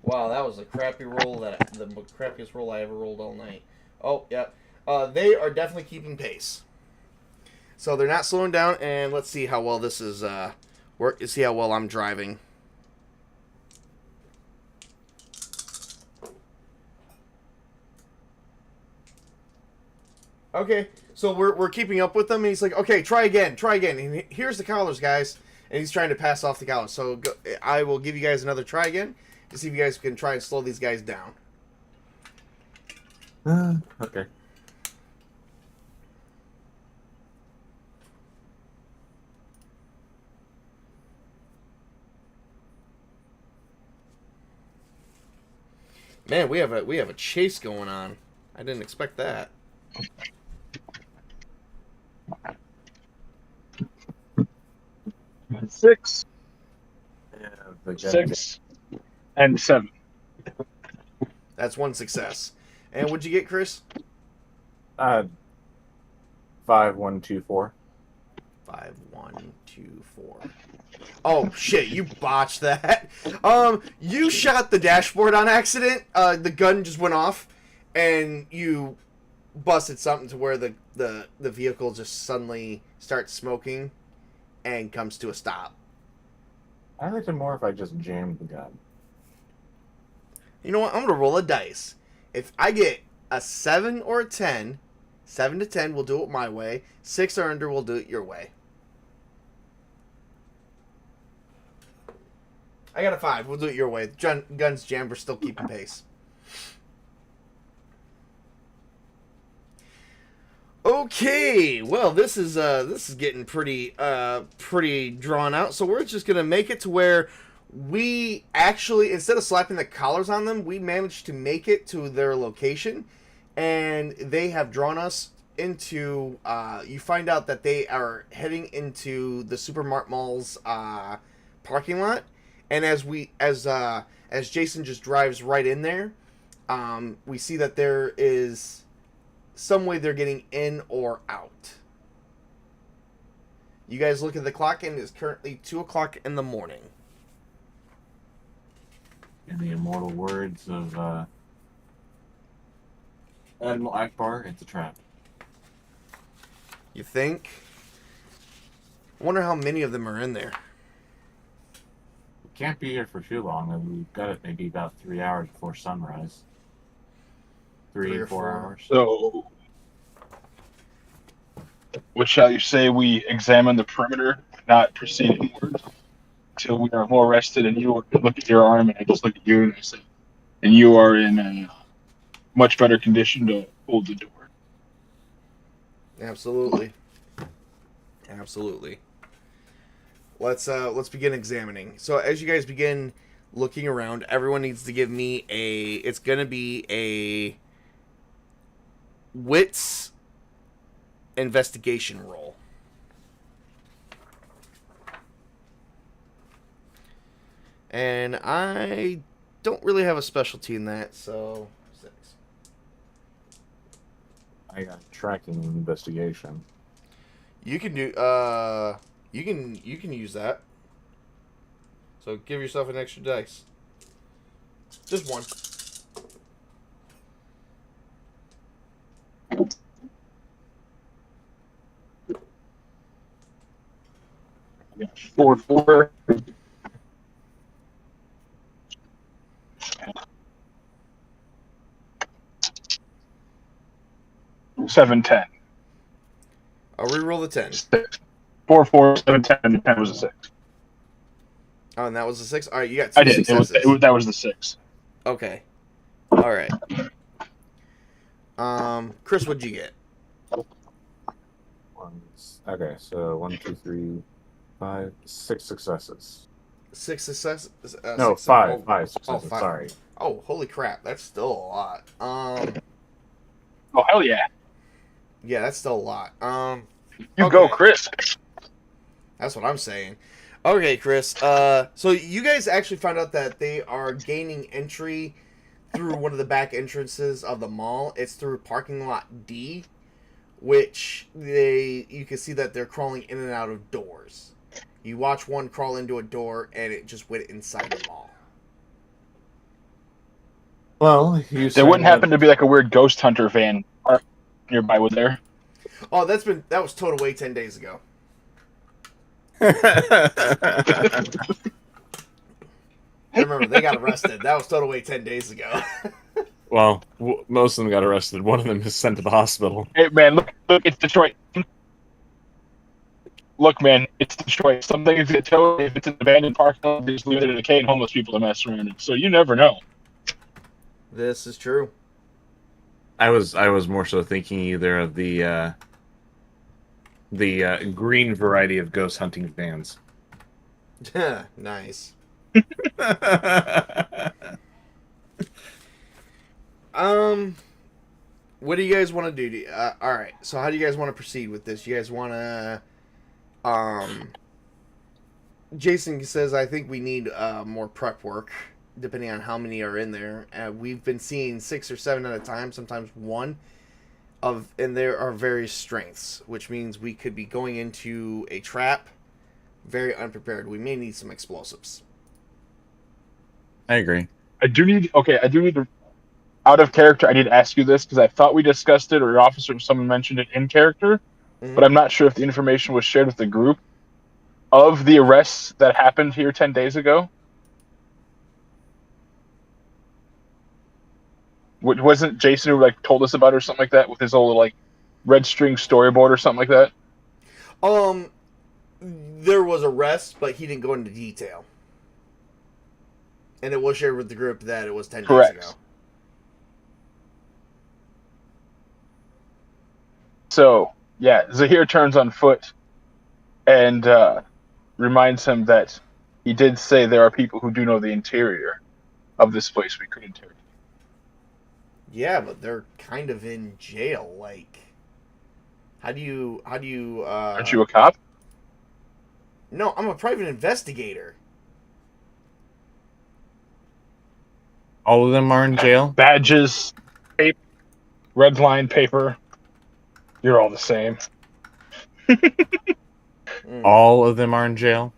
Wow, that was a crappy roll. The crappiest roll I ever rolled all night. Oh, yeah. They are definitely keeping pace. So they're not slowing down, and let's see how well this is work. See how well I'm driving. Okay, so we're keeping up with them, and he's like, okay, try again. And here's the collars, guys. And he's trying to pass off the collars. So I will give you guys another try again to see if you guys can try and slow these guys down. Okay. Man, we have a chase going on. I didn't expect that. Six, Yeah, the guy- 6, and 7. That's one success. And what'd you get, Chris? 5, 1, 2, 4. 5, 1, 2, 4. Oh shit! You botched that. You shot the dashboard on accident. The gun just went off, and you busted something to where the vehicle just suddenly starts smoking, and comes to a stop. I liked it more if I just jammed the gun. You know what? I'm gonna roll a dice. If I get a 7 or a 10, 7 to 10, we'll do it my way. 6 or under, we'll do it your way. I got a 5. We'll do it your way. Guns jammed. We're still keeping pace. Okay. Well, this is getting pretty drawn out. So we're just gonna make it to where we actually, instead of slapping the collars on them, we managed to make it to their location, and they have drawn us into. You find out that they are heading into the Supermart Mall's parking lot. And as Jason just drives right in there, we see that there is some way they're getting in or out. You guys look at the clock, and it's currently 2 o'clock in the morning. In the immortal words of Admiral Akbar, it's a trap. You think? I wonder how many of them are in there. We can't be here for too long, and we've got it maybe about 3 hours before sunrise. 3 or or 4 4. hours. So, what shall you say we examine the perimeter, not proceed inward, until we are more rested, and you look at your arm, and I just look at you, and I say, and you are in a much better condition to hold the door. Absolutely. Absolutely. Let's begin examining. So as you guys begin looking around, everyone needs to give me it's gonna be a wits investigation roll. And I don't really have a specialty in that, so 6. I got tracking investigation. You can do you can use that. So give yourself an extra dice. Just one. Four, 4. 7, 10. I'll reroll the 10. 6. 4, 4, 7, 10, and 10 was a 6. Oh, and that was a 6? Alright, you got 2 I did. successes. That was the 6. Okay. Alright. Chris, what'd you get? Okay, so 1, 2, 3, 5, 6 successes. 6 successes? No, 5. 5 successes. 5. Sorry. Oh, holy crap. That's still a lot. Oh, hell yeah. Yeah, that's still a lot. You okay. go, Chris. That's what I'm saying. Okay, Chris. So you guys actually found out that they are gaining entry through one of the back entrances of the mall. It's through parking lot D, which you can see that they're crawling in and out of doors. You watch one crawl into a door, and it just went inside the mall. Well, there wouldn't happen to be like a weird ghost hunter van nearby, would there? Oh, that was towed away 10 days ago. Remember, they got arrested. That was towed away 10 days ago. Well, most of them got arrested. One of them is sent to the hospital. Hey, man, look, it's Detroit. Look, man, it's Detroit. Some things get towed. If it's an abandoned parking lot, they just leave it in a decay and homeless people to mess around in. So you never know. This is true. I was more so thinking either of the green variety of ghost hunting vans. Nice. What do you guys want to do? All right. So how do you guys want to proceed with this? You guys want to, Jason says, I think we need more prep work, depending on how many are in there. We've been seeing 6 or 7 at a time, sometimes 1. And there are various strengths, which means we could be going into a trap very unprepared. We may need some explosives. I agree. I do need to, out of character, I need to ask you this because I thought we discussed it or your officer or someone mentioned it in character, but I'm not sure if the information was shared with the group of the arrests that happened here 10 days ago. Wasn't Jason who told us about it or something like that with his old red string storyboard or something like that? There was arrests, but he didn't go into detail. And it was shared with the group that it was 10 Correct. days ago. So, yeah, Zahir turns on foot and reminds him that he did say there are people who do know the interior of this place we could interrogate. Yeah, but they're kind of in jail. How do you Aren't you a cop? No, I'm a private investigator. All of them are in jail? Badges, tape, red line paper. You're all the same. All of them are in jail?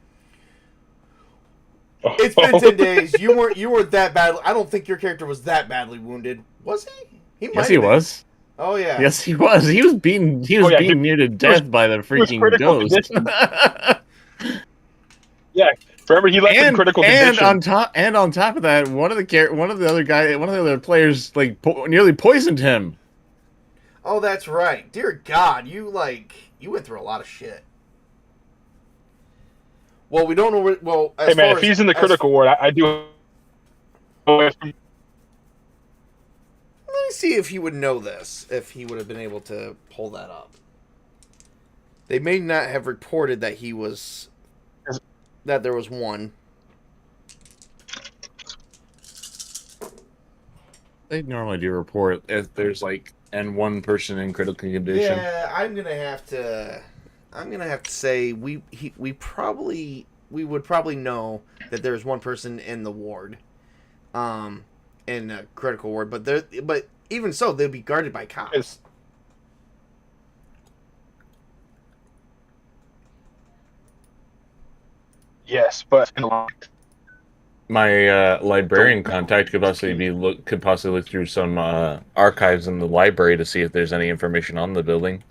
It's been 10 days. You weren't that bad. I don't think your character was that badly wounded. Was he? Yes, he was. Oh yeah. Yes, he was. He was beaten near to death by the freaking ghost. Yeah, remember he left in critical condition. On top of that, one of the other players nearly poisoned him. Oh, that's right. Dear God, you went through a lot of shit. Well, we don't know where. Well, hey man, if he's in the critical ward, I do. Let me see if he would know this. If he would have been able to pull that up. They may not have reported that that there was one. They normally do report if there's one person in critical condition. Yeah, I'm gonna have to say we would probably know that there's one person in the ward, in a critical ward, but even so, they'd be guarded by cops. Yes, but My librarian contact could possibly look through some archives in the library to see if there's any information on the building.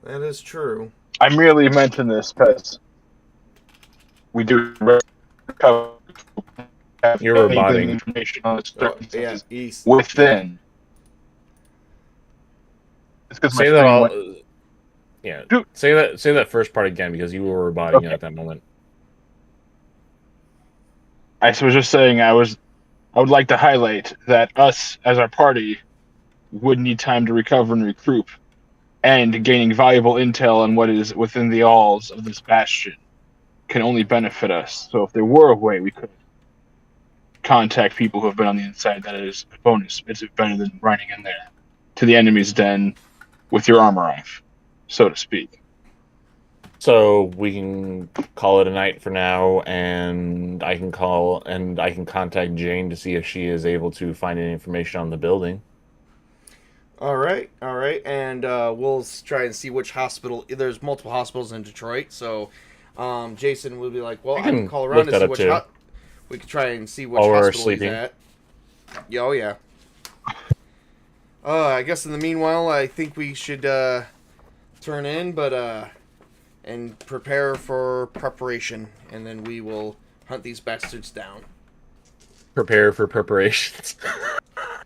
That is true. I merely mention this because we do recover You're roboting. information on the East. within. It's because Say that all. Yeah. Say that first part again because you were roboting at that moment. I was just saying I would like to highlight that us as our party would need time to recover and regroup, and gaining valuable intel on what is within the walls of this bastion can only benefit us. So if there were a way we could contact people who have been on the inside, that is a bonus. It's better than running in there to the enemy's den with your armor off, so to speak. So we can call it a night for now, and I can contact Jane to see if she is able to find any information on the building. All right, and we'll try and see which hospital. There's multiple hospitals in Detroit, so Jason will be like, "Well, I can call around and see which." We could try and see which hospital he's at. Oh yeah. I guess in the meanwhile, I think we should turn in, and prepare for preparation, and then we will hunt these bastards down. Prepare for preparations.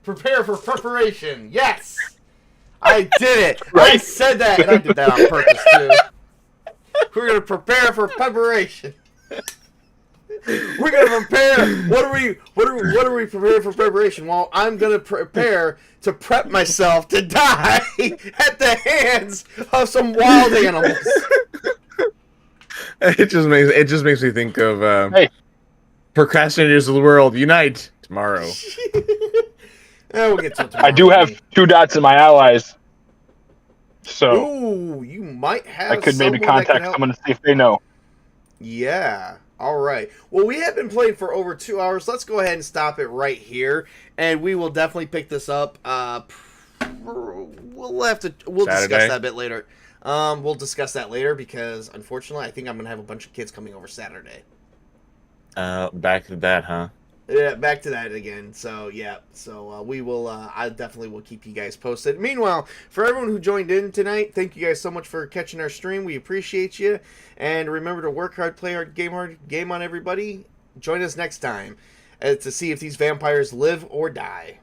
Prepare for preparation. Yes, I did it. Right? I said that, and I did that on purpose too. We're gonna prepare for preparation. We're gonna prepare. What are we preparing for preparation? Well, I'm gonna prepare to prep myself to die at the hands of some wild animals. it just makes me think of Hey. procrastinators of the world unite tomorrow. We'll get to it tomorrow. I do have 2 dots in my allies, so Ooh, you might have I could maybe someone that can contact help. someone to see if they know. Yeah. All right. Well, we have been playing for over 2 hours. Let's go ahead and stop it right here, and we will definitely pick this up. We'll discuss Saturday? that a bit later. We'll discuss that later because unfortunately, I think I'm gonna have a bunch of kids coming over Saturday. Back to that, huh? Yeah, back to that again. So yeah, we will. I definitely will keep you guys posted. Meanwhile, for everyone who joined in tonight, thank you guys so much for catching our stream. We appreciate you, and remember to work hard, play hard, game on. Everybody, join us next time to see if these vampires live or die.